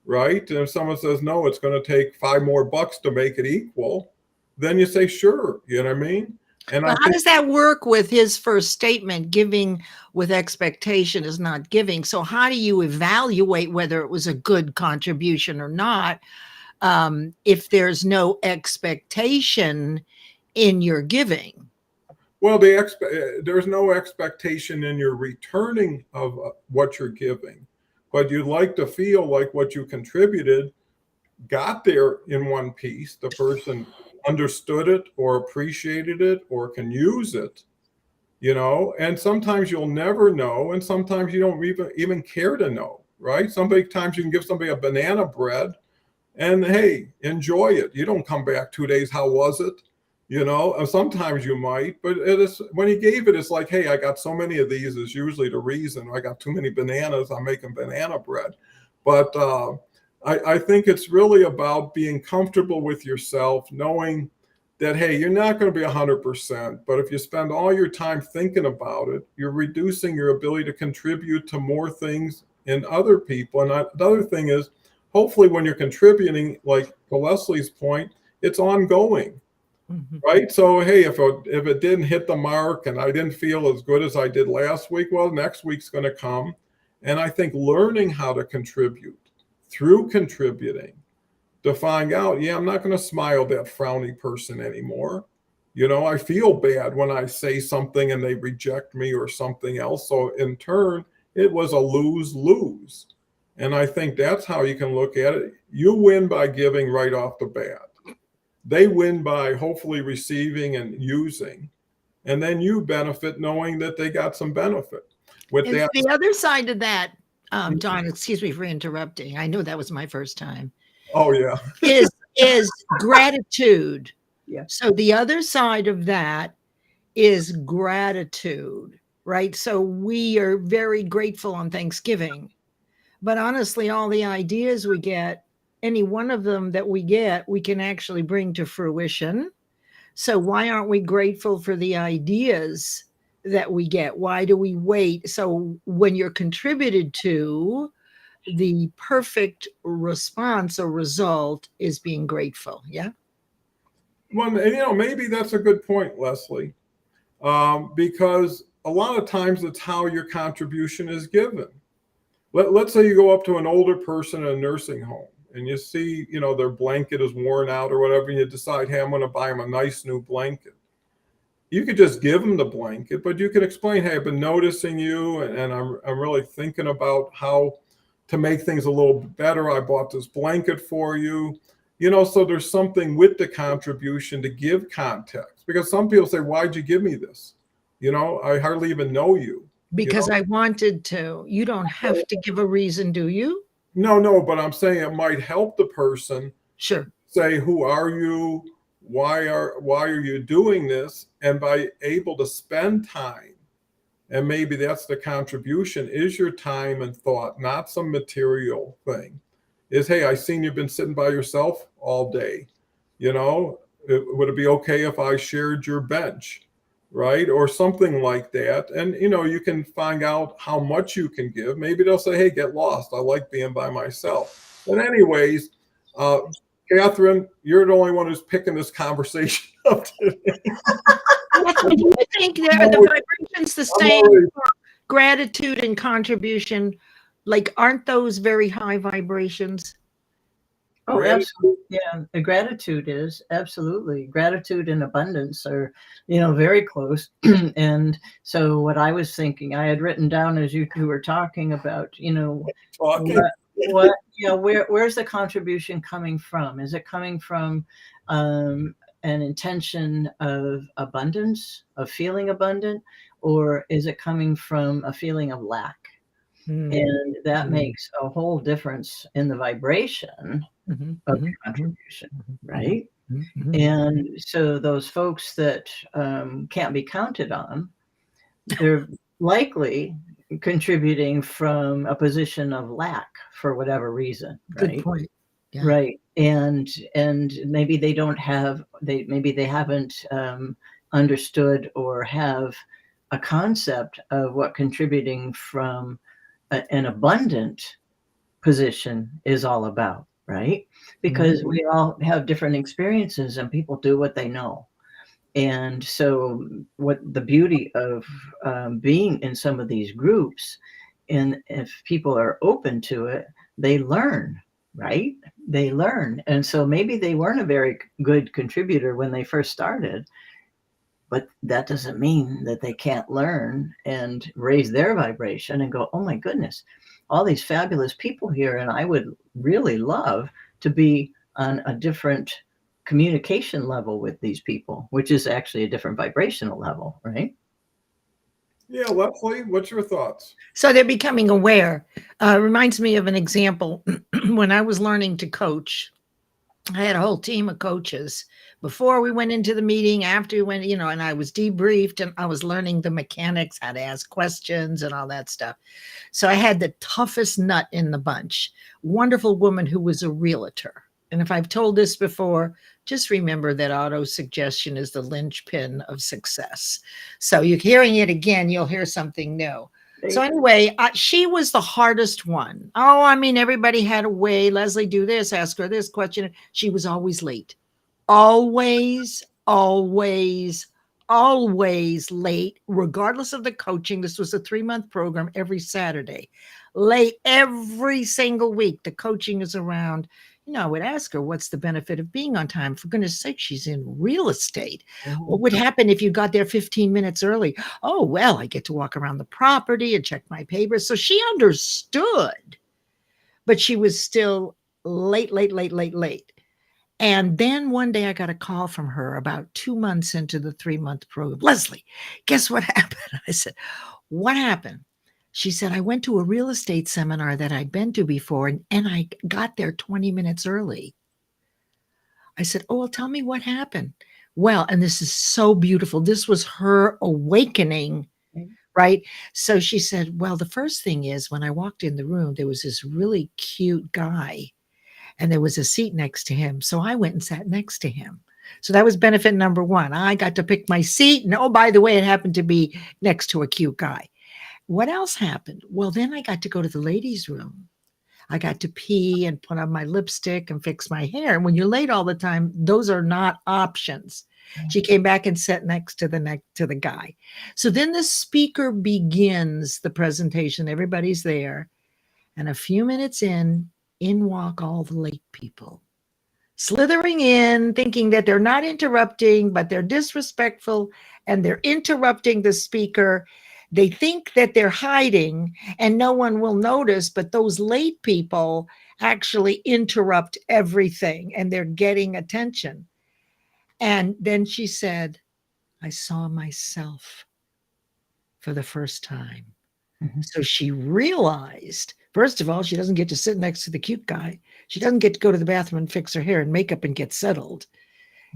Right? And if someone says, no, it's going to take $5 more to make it equal, then you say, sure. You know what I mean? And Well, how does that work with his first statement? Giving with expectation is not giving. So how do you evaluate whether it was a good contribution or not if there's no expectation in your giving? Well, there's no expectation in your returning of what you're giving, but you'd like to feel like what you contributed got there in one piece. The person understood it or appreciated it or can use it, and sometimes you'll never know, and sometimes you don't even care to know, right? Sometimes you can give somebody a banana bread and hey, enjoy it. You don't come back 2 days, how was it? And sometimes you might, but it is when he gave it, it's like, hey, I got so many of these is usually the reason. I got too many bananas, I'm making banana bread. But I think it's really about being comfortable with yourself, knowing that, hey, you're not going to be 100%, but if you spend all your time thinking about it, you're reducing your ability to contribute to more things in other people. And the other thing is, hopefully when you're contributing, like to Leslie's point, it's ongoing. Mm-hmm. Right. So, hey, if it didn't hit the mark and I didn't feel as good as I did last week, well, next week's going to come. And I think learning how to contribute through contributing to find out, yeah, I'm not going to smile at that frowny person anymore. I feel bad when I say something and they reject me or something else. So in turn, it was a lose-lose. And I think that's how you can look at it. You win by giving right off the bat. They win by hopefully receiving and using, and then you benefit knowing that they got some benefit with And that. the other side of that, Don, excuse me for interrupting. I know that was my first time. Oh yeah, is gratitude. Yeah. So the other side of that is gratitude, right? So we are very grateful on Thanksgiving, but honestly, all the ideas we get, any one of them that we get, we can actually bring to fruition. So why aren't we grateful for the ideas that we get? Why do we wait? So when you're contributed to, the perfect response or result is being grateful. Yeah. well, maybe that's a good point, Leslie, because a lot of times it's how your contribution is given. Let's say you go up to an older person in a nursing home and you see, their blanket is worn out or whatever, and you decide, hey, I'm going to buy them a nice new blanket. You could just give them the blanket, but you can explain, hey, I've been noticing you, and I'm really thinking about how to make things a little better. I bought this blanket for you. So there's something with the contribution to give context, because some people say, why'd you give me this? I hardly even know you. Because I wanted to. You don't have to give a reason, do you? No, but I'm saying it might help the person. Sure. Say, who are you? Why are you doing this? And by able to spend time, and maybe that's the contribution, is your time and thought, not some material thing. Is, hey, I seen you've been sitting by yourself all day. Would it be okay if I shared your bench? Right? Or something like that. And, you can find out how much you can give. Maybe they'll say, hey, get lost. I like being by myself. But anyways, Catherine, you're the only one who's picking this conversation up today. Do you think that the vibration's the same for gratitude and contribution? Like, aren't those very high vibrations? Oh, Gratitude. absolutely. Yeah, the gratitude is absolutely gratitude and abundance are, very close. And so what I was thinking, I had written down as you two were talking about, Talking. where's the contribution coming from? Is it coming from an intention of abundance, of feeling abundant, or is it coming from a feeling of lack? Mm, And that mm, makes a whole difference in the vibration mhm, of mhm, mhm, contribution, mhm, right? mhm, mhm. And so those folks that can't be counted on, they're likely contributing from a position of lack for whatever reason, Good right? point. Yeah. Right. And maybe maybe they haven't understood or have a concept of what contributing from an abundant position is all about, right? Mhm. Because we all have different experiences and people do what they know. And so, what the beauty of being in some of these groups, and if people are open to it, they learn, right? They learn. And so, maybe they weren't a very good contributor when they first started, but that doesn't mean that they can't learn and raise their vibration and go, oh my goodness, all these fabulous people here. And I would really love to be on a different communication level with these people, which is actually a different vibrational level, right? Yeah, Leslie, what's your thoughts? So they're becoming aware. Reminds me of an example when I was learning to coach. I had a whole team of coaches before we went into the meeting, after we went, and I was debriefed and I was learning the mechanics, how to ask questions and all that stuff. So I had the toughest nut in the bunch, wonderful woman who was a realtor. And if I've told this before, just remember that auto suggestion is the linchpin of success. So you're hearing it again, you'll hear something new. So anyway, she was the hardest one. Oh, I mean, everybody had a way. Leslie, do this, ask her this question. She was always late. Always, always, always late, regardless of the coaching. This was a 3-month program every Saturday. Late every single week. The coaching is around. I would ask her, what's the benefit of being on time? For goodness sake, she's in real estate. What would happen if you got there 15 minutes early? Oh, well, I get to walk around the property and check my papers. So she understood, but she was still late, late, late, late, late. And then one day I got a call from her about 2 months into the 3-month program. Leslie, guess what happened? I said, what happened? She said, I went to a real estate seminar that I'd been to before, and I got there 20 minutes early. I said, oh, well, tell me what happened. Well, and this is so beautiful. This was her awakening, right? So she said, well, the first thing is when I walked in the room, there was this really cute guy and there was a seat next to him. So I went and sat next to him. So that was benefit number one. I got to pick my seat. And oh, by the way, it happened to be next to a cute guy. What else happened? Well, then I got to go to the ladies' room. I got to pee and put on my lipstick and fix my hair. And when you're late all the time, those are not options. She came back and sat next to the guy. So then the speaker begins the presentation. Everybody's there. And a few minutes in walk all the late people, slithering in, thinking that they're not interrupting, but they're disrespectful and they're interrupting the speaker. They think that they're hiding and no one will notice, but those late people actually interrupt everything and they're getting attention. And then she said, I saw myself for the first time. Mhm. So she realized, first of all, she doesn't get to sit next to the cute guy. She doesn't get to go to the bathroom and fix her hair and makeup and get settled.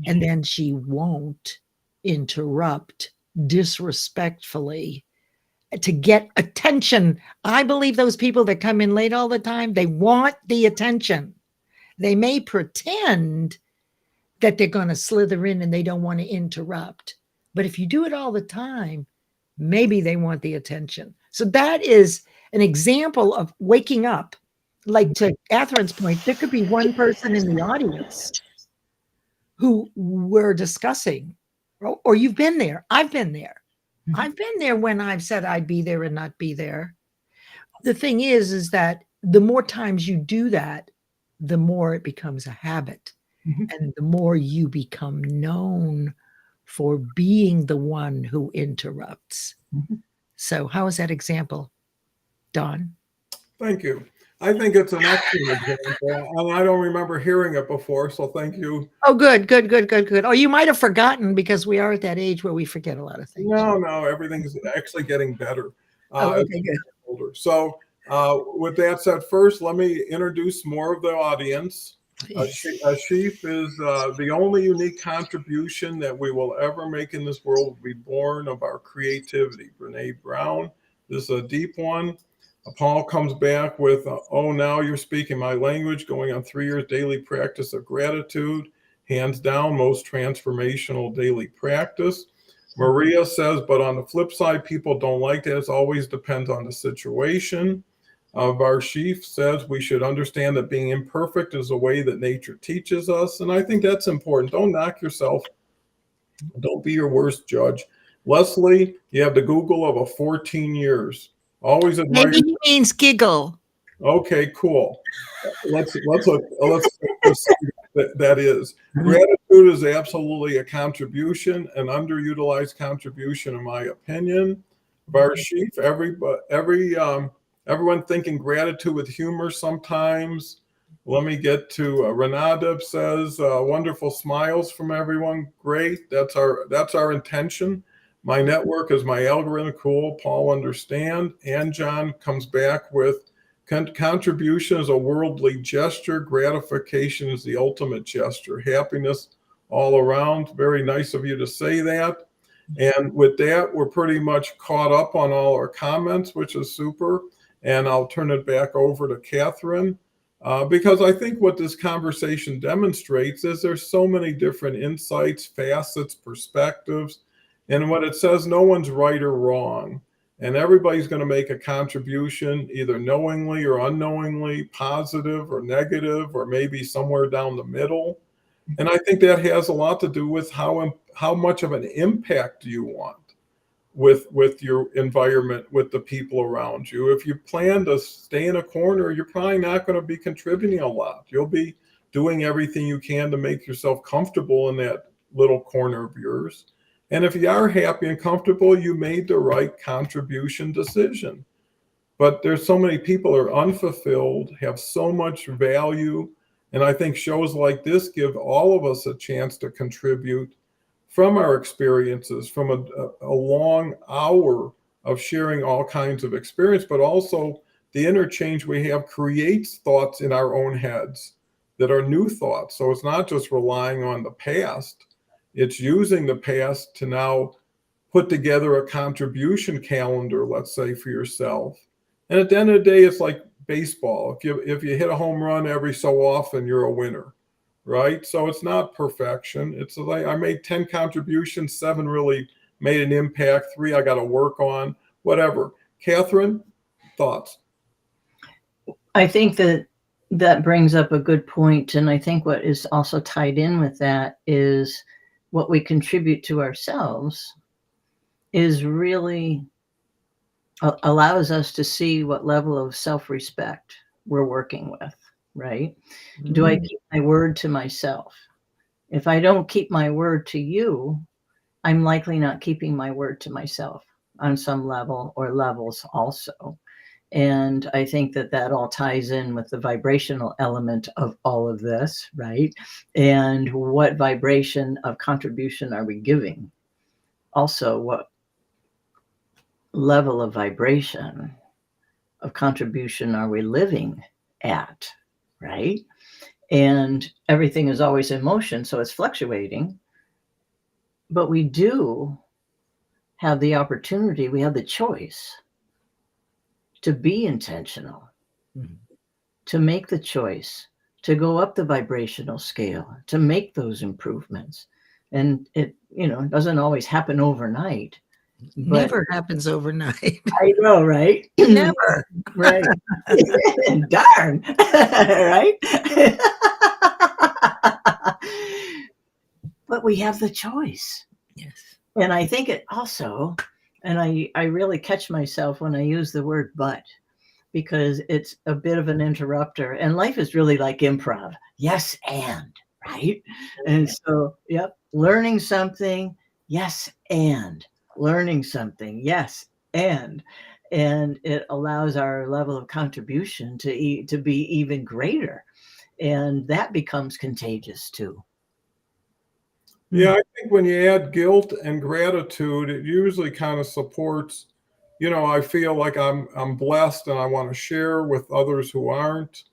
And then she won't interrupt disrespectfully to get attention. I believe those people that come in late all the time, they want the attention. They may pretend that they're going to slither in and they don't want to interrupt. But if you do it all the time, maybe they want the attention. So that is an example of waking up. Like to Catherine's point, there could be one person in the audience who we're discussing, or you've been there. I've been there. Mhm. I've been there when I've said I'd be there and not be there. The thing is that the more times you do that, the more it becomes a habit. Mhm. And the more you become known for being the one who interrupts. Mhm. So, how is that example, Don? Thank you. I think it's an excellent example, and I don't remember hearing it before, so thank you. Oh, good, good, good, good, good. Oh, you might have forgotten because we are at that age where we forget a lot of things. No, everything's actually getting better. Oh, As okay, good. older. So, with that said, first, let me introduce more of the audience. A sheep is the only unique contribution that we will ever make in this world will be born of our creativity. Brene Brown. This is a deep one. Paul comes back with, oh, now you're speaking my language, going on 3 years daily practice of gratitude. Hands down, most transformational daily practice. Maria says, but on the flip side, people don't like that. It always depends on the situation. Varsheef says we should understand that being imperfect is a way that nature teaches us. And I think that's important. Don't knock yourself. Don't be your worst judge. Leslie, you have the Google of a 14 years. Always admire. Maybe he means giggle. Okay, cool. Let's that is. Gratitude is absolutely a contribution, an underutilized contribution, in my opinion. Varsheef, everyone thinking gratitude with humor sometimes. Let me get to Renata says wonderful smiles from everyone. Great. That's our intention. My network is my algorithm. Cool. Paul understand. And John comes back with contribution is a worldly gesture. Gratification is the ultimate gesture. Happiness all around. Very nice of you to say that. And with that, we're pretty much caught up on all our comments, which is super. And I'll turn it back over to Catherine. Because I think what this conversation demonstrates is there's so many different insights, facets, perspectives. And what it says, no one's right or wrong. And everybody's going to make a contribution, either knowingly or unknowingly, positive or negative, or maybe somewhere down the middle. And I think that has a lot to do with how much of an impact do you want with your environment, with the people around you. If you plan to stay in a corner, you're probably not going to be contributing a lot. You'll be doing everything you can to make yourself comfortable in that little corner of yours. And if you are happy and comfortable, you made the right contribution decision. But there's so many people are unfulfilled, have so much value. And I think shows like this give all of us a chance to contribute from our experiences, from a long hour of sharing all kinds of experience, but also the interchange we have creates thoughts in our own heads that are new thoughts. So it's not just relying on the past, it's using the past to now put together a contribution calendar, let's say, for yourself. And at the end of the day, it's like baseball. If you hit a home run every so often, you're a winner. Right? So it's not perfection. It's like I made 10 contributions, 7 really made an impact, 3 I got to work on, whatever. Catherine, thoughts? I think that brings up a good point. And I think what is also tied in with that is what we contribute to ourselves is really allows us to see what level of self-respect we're working with, right? Do I keep my word to myself? If I don't keep my word to you, I'm likely not keeping my word to myself on some level or levels also. And I think that all ties in with the vibrational element of all of this, right? And what vibration of contribution are we giving? Also, what level of vibration of contribution are we living at, right? And everything is always in motion, so it's fluctuating. But we do have the opportunity, we have the choice to be intentional, to make the choice, to go up the vibrational scale, to make those improvements. And it doesn't always happen overnight. Never happens overnight. I know, right? Never. Right. Darn. Right? But we have the choice. Yes. And I think it also, and I really catch myself when I use the word but, because it's a bit of an interrupter. And life is really like improv. Yes, and right. And so, yep, learning something. Yes, and learning something. Yes, and it allows our level of contribution to be even greater, and that becomes contagious too. Yeah, I think when you add guilt and gratitude, it usually kind of supports, I feel like I'm blessed and I want to share with others who aren't.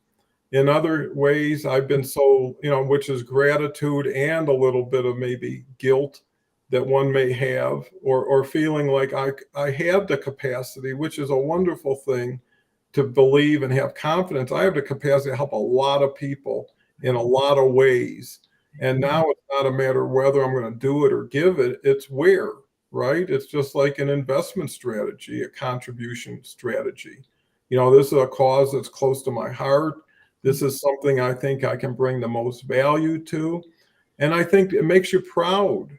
In other ways, I've been so, which is gratitude and a little bit of maybe guilt that one may have, or feeling like I have the capacity, which is a wonderful thing, to believe and have confidence. I have the capacity to help a lot of people in a lot of ways. And now it's not a matter of whether I'm going to do it or give it, it's where, right? It's just like an investment strategy, a contribution strategy. This is a cause that's close to my heart. This is something I think I can bring the most value to. And I think it makes you proud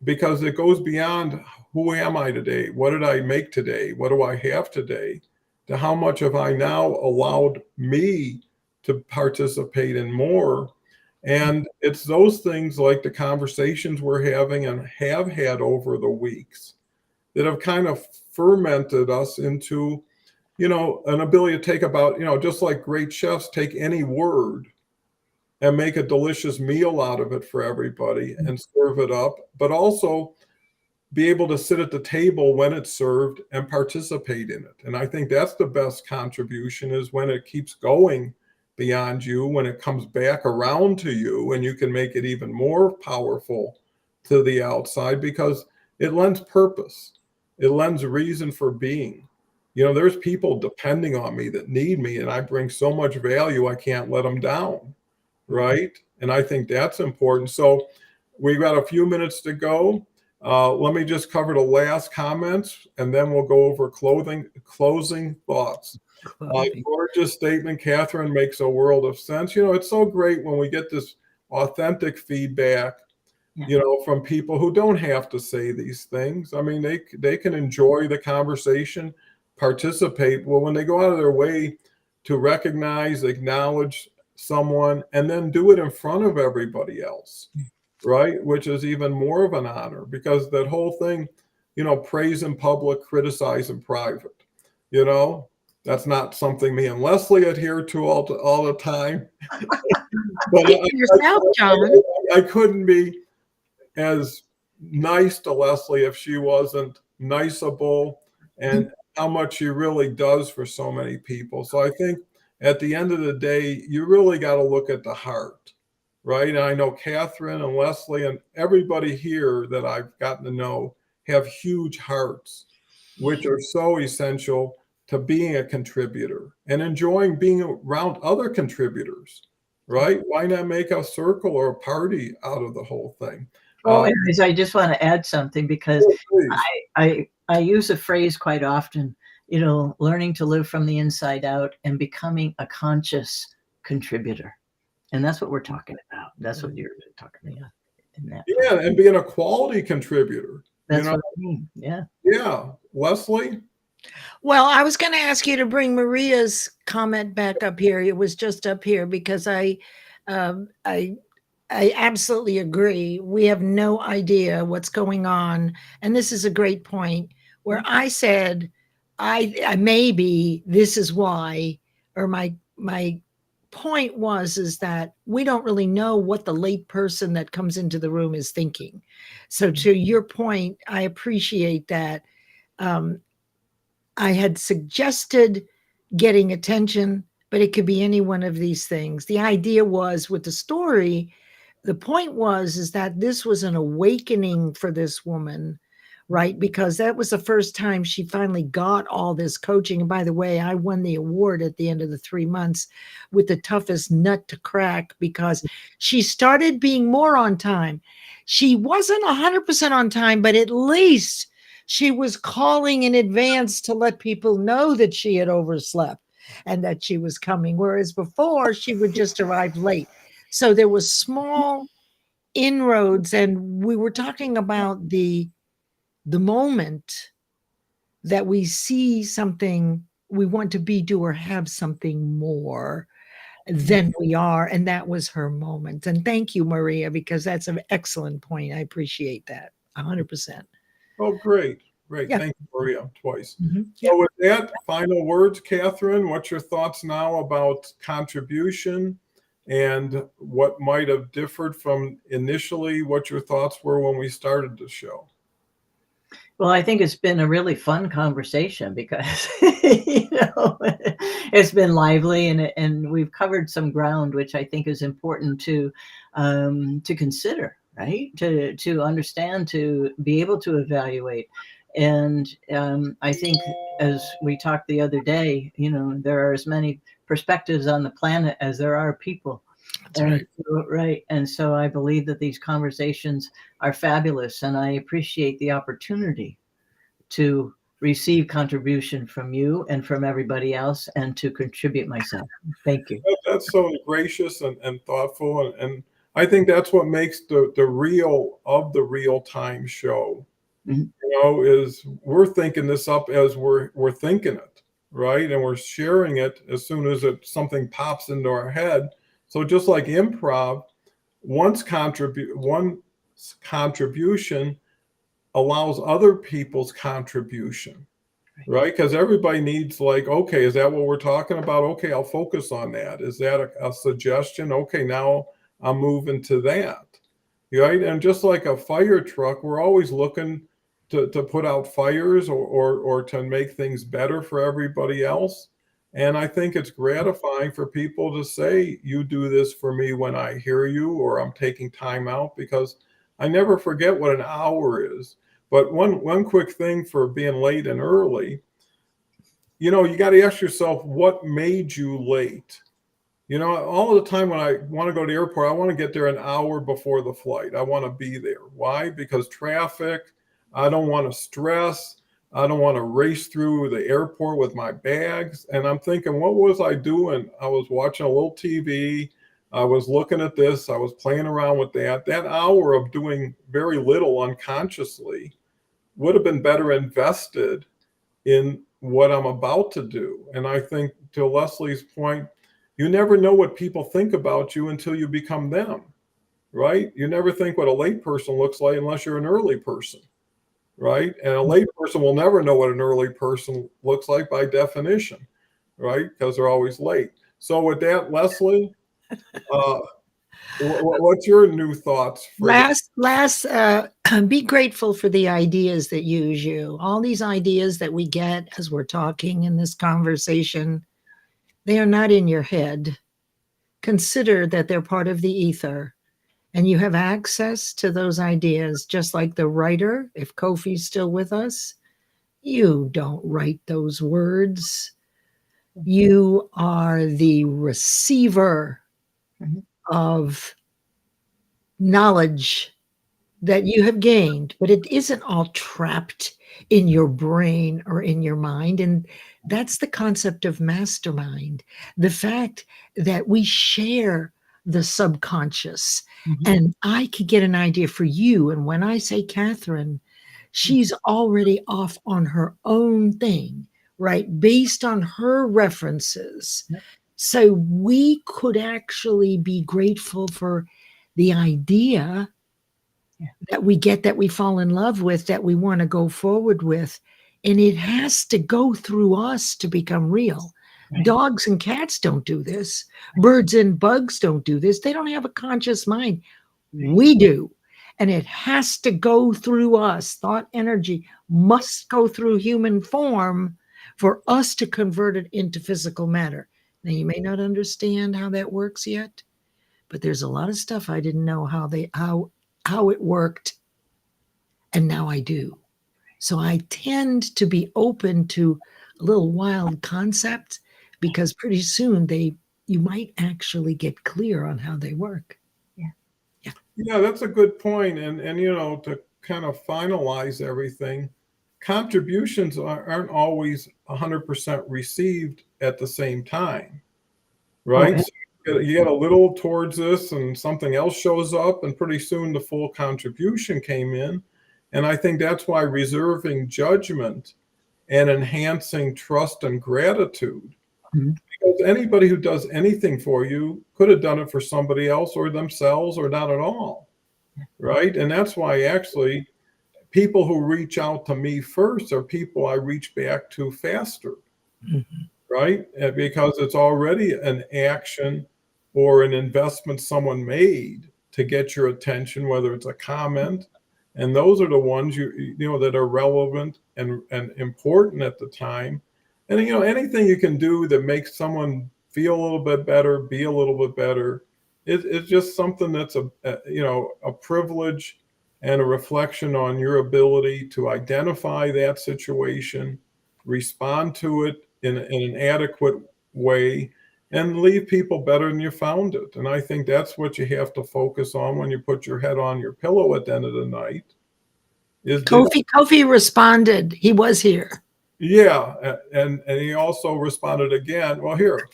because it goes beyond who am I today? What did I make today? What do I have today? To how much have I now allowed me to participate in more? And it's those things like the conversations we're having and have had over the weeks that have kind of fermented us into, an ability to take about, just like great chefs take any word and make a delicious meal out of it for everybody and serve it up, but also be able to sit at the table when it's served and participate in it. And I think that's the best contribution, is when it keeps going beyond you, when it comes back around to you, and you can make it even more powerful to the outside because it lends purpose. It lends reason for being. There's people depending on me that need me, and I bring so much value, I can't let them down. Right. And I think that's important. So we've got a few minutes to go. Let me just cover the last comments, and then we'll go over closing thoughts. Gorgeous statement. Catherine, makes a world of sense. It's so great when we get this authentic feedback, from people who don't have to say these things. I mean, they can enjoy the conversation, participate. Well, when they go out of their way to recognize, acknowledge someone, and then do it in front of everybody else, right? Which is even more of an honor, because that whole thing, praise in public, criticize in private, that's not something me and Leslie adhere to all the time. But Speak for yourself, John. I couldn't be as nice to Leslie if she wasn't niceable, and how much she really does for so many people. So I think at the end of the day, you really got to look at the heart, right? And I know Catherine and Leslie and everybody here that I've gotten to know have huge hearts, which are so essential to being a contributor and enjoying being around other contributors, right? Why not make a circle or a party out of the whole thing? Oh, anyways, I just want to add something, because I use a phrase quite often, learning to live from the inside out and becoming a conscious contributor. And that's what we're talking about. That's what you're talking about. Yeah, and being a quality contributor. That's what I mean. Yeah. Yeah. Leslie? Well, I was going to ask you to bring Maria's comment back up here. It was just up here because I absolutely agree. We have no idea what's going on, and this is a great point where I said, I maybe this is why, or my point is that we don't really know what the late person that comes into the room is thinking. So to your point, I appreciate that. I had suggested getting attention, but it could be any one of these things. The idea was with the story, the point is that this was an awakening for this woman, right? Because that was the first time she finally got all this coaching. And by the way, I won the award at the end of the 3 months with the toughest nut to crack, because she started being more on time. She wasn't 100% on time, but at least she was calling in advance to let people know that she had overslept and that she was coming. Whereas before she would just arrive late. So there was small inroads, and we were talking about the moment that we see something we want to be, do, or have something more than we are. And that was her moment. And thank you, Maria, because that's an excellent point. I appreciate that 100%. Oh, great. Great. Yeah. Thank you, Maria, twice. Yeah. So with that, final words, Catherine, what's your thoughts now about contribution and what might have differed from initially what your thoughts were when we started the show? Well, I think it's been a really fun conversation because it's been lively and we've covered some ground, which I think is important to consider, right? To understand, to be able to evaluate. And I think, as we talked the other day, there are as many perspectives on the planet as there are people. That's right. Right. And so I believe that these conversations are fabulous, and I appreciate the opportunity to receive contribution from you and from everybody else and to contribute myself. Thank you. That's so gracious and thoughtful. And I think that's what makes the real of the real time show, is we're thinking this up as we're thinking it, right? And we're sharing it as soon as something pops into our head. So just like improv, one contribution allows other people's contribution, right? Because everybody needs, like, okay, is that what we're talking about? Okay, I'll focus on that. Is that a suggestion? Okay, now I'm moving to that, right? And just like a fire truck, we're always looking to put out fires or to make things better for everybody else. And I think it's gratifying for people to say, you do this for me when I hear you, or I'm taking time out, because I never forget what an hour is. But one quick thing for being late and early, you got to ask yourself, what made you late? All the time when I want to go to the airport, I want to get there an hour before the flight. I want to be there. Why? Because traffic, I don't want to stress. I don't want to race through the airport with my bags. And I'm thinking, what was I doing? I was watching a little TV. I was looking at this. I was playing around with that. That hour of doing very little unconsciously would have been better invested in what I'm about to do. And I think, to Leslie's point, you never know what people think about you until you become them, right? You never think what a late person looks like unless you're an early person, right? And a late person will never know what an early person looks like by definition, right? Because they're always late. So with that, Leslie, what's your new thoughts? Be grateful for the ideas that use you. All these ideas that we get as we're talking in this conversation, they are not in your head. Consider that they're part of the ether, and you have access to those ideas, just like the writer. If Kofi's still with us, you don't write those words. You are the receiver of knowledge that you have gained, but it isn't all trapped in your brain or in your mind. And that's the concept of mastermind. The fact that we share the subconscious, and I could get an idea for you. And when I say Catherine, she's already off on her own thing, right? Based on her references. Yep. So we could actually be grateful for the idea that we get, that we fall in love with, that we want to go forward with. And it has to go through us to become real. Right. Dogs and cats don't do this. Birds and bugs don't do this. They don't have a conscious mind. Right. We do. And it has to go through us. Thought energy must go through human form for us to convert it into physical matter. Now, you may not understand how that works yet, but there's a lot of stuff I didn't know how it worked, and now I do. So I tend to be open to a little wild concept, because pretty soon you might actually get clear on how they work. Yeah, that's a good point. And to kind of finalize everything, contributions aren't always 100% received at the same time, right? Okay. So you get a little towards this and something else shows up, and pretty soon the full contribution came in. And I think that's why reserving judgment and enhancing trust and gratitude. Mhm. Because anybody who does anything for you could have done it for somebody else or themselves or not at all, right? And that's why actually people who reach out to me first are people I reach back to faster, right? And because it's already an action or an investment someone made to get your attention, whether it's a comment, and those are the ones you know that are relevant and important at the time. And you know, anything you can do that makes someone feel a little bit better, be a little bit better, it's just something that's you know, a privilege and a reflection on your ability to identify that situation, respond to it in an adequate way, and leave people better than you found it. And I think that's what you have to focus on when you put your head on your pillow at the end of the night. Is Kofi responded. He was here. yeah, and he also responded again. Well, here,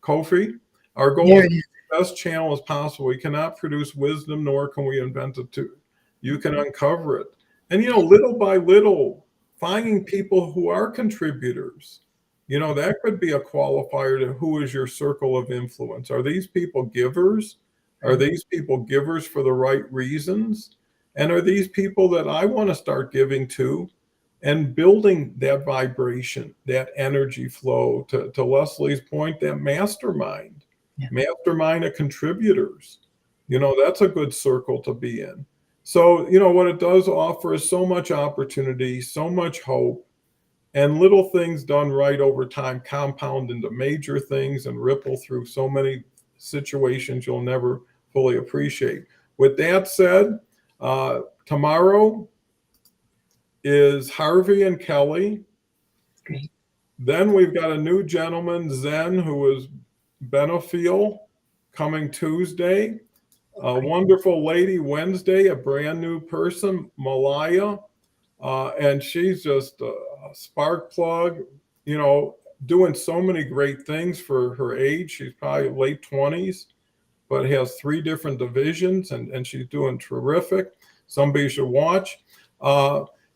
Kofi, our goal There is it is. the best channel as possible. We cannot produce wisdom, nor can we invent it too. You can uncover it. And, you know, little by little, finding people who are contributors, you know, that could be a qualifier to who is your circle of influence. Are these people givers? Are these people givers for the right reasons? And are these people that I want to start giving to and building that vibration, that energy flow, to Leslie's point, that mastermind, Yeah. mastermind of contributors. You know, that's a good circle to be in. So, you know, what it does offer is so much opportunity, so much hope, and little things done right over time compound into major things and ripple through so many situations you'll never fully appreciate. With that said, tomorrow is Harvey and Kelly. Great. Then we've got a new gentleman, Zen, who is Benefiel, coming Tuesday. A wonderful lady Wednesday, a brand new person, Malaya. And she's just a spark plug, you know, doing so many great things for her age. She's probably late 20s, but has 3 different divisions, and she's doing terrific. Somebody should watch.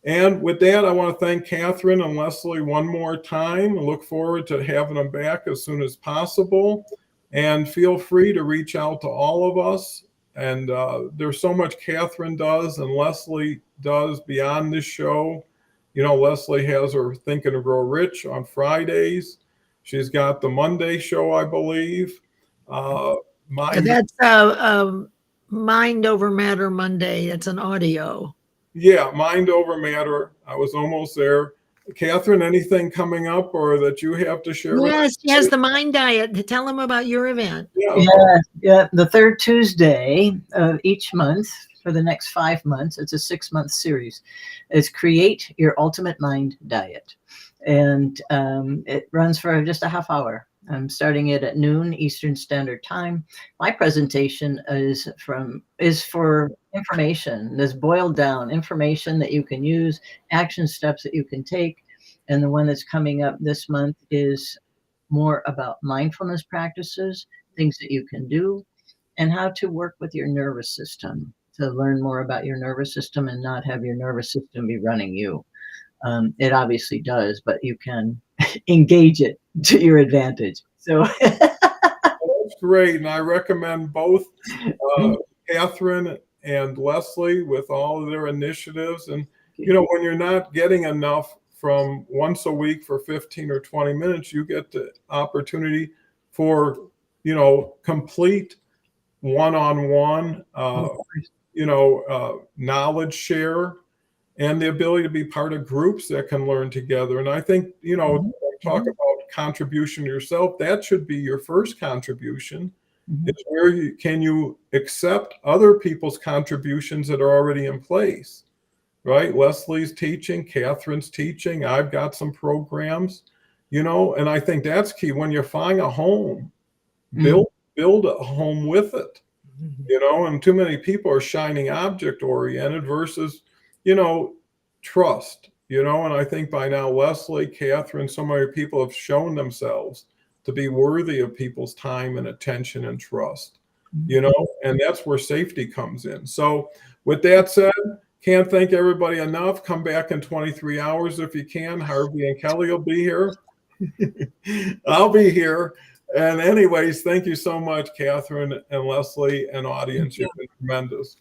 And with that, I want to thank Catherine and Leslie one more time. I look forward to having them back as soon as possible. And feel free to reach out to all of us. And there's so much Catherine does and Leslie does beyond this show. You know, Leslie has her Think and Grow Rich on Fridays. She's got the Monday show, I believe. That's Mind Over Matter Monday. It's an audio. Yeah, Mind Over Matter. I was almost there. Catherine, anything coming up or that you have to share? Yes, she has the Mind Diet. Tell them about your event. Yeah, the third Tuesday of each month for the next 5 months. It's a 6-month series. It's Create Your Ultimate Mind Diet. And it runs for just a half hour. I'm starting it at noon Eastern Standard Time. My presentation is for information. There's boiled down information that you can use, action steps that you can take. And the one that's coming up this month is more about mindfulness practices, things that you can do, and how to work with your nervous system, to learn more about your nervous system and not have your nervous system be running you. It obviously does, but you can engage it to your advantage. So that's great. And I recommend both Catherine and Leslie with all of their initiatives. And, you know, when you're not getting enough from once a week for 15 or 20 minutes, you get the opportunity for, you know, complete one-on-one, knowledge share, and the ability to be part of groups that can learn together. And I think, you know, talk about contribution yourself, that should be your first contribution. It's where you accept other people's contributions that are already in place, right? Leslie's teaching, Catherine's teaching, I've got some programs, you know, and I think that's key. When you find a home, build a home with it, you know, and too many people are shining object oriented versus, you know, trust, you know, and I think by now Leslie, Catherine, so many people have shown themselves to be worthy of people's time and attention and trust, you know, and that's where safety comes in. So with that said, Can't thank everybody enough. Come back in 23 hours if you can. Harvey and Kelly will be here. I'll be here. And anyways, thank you so much, Catherine and Leslie and audience. You've been tremendous.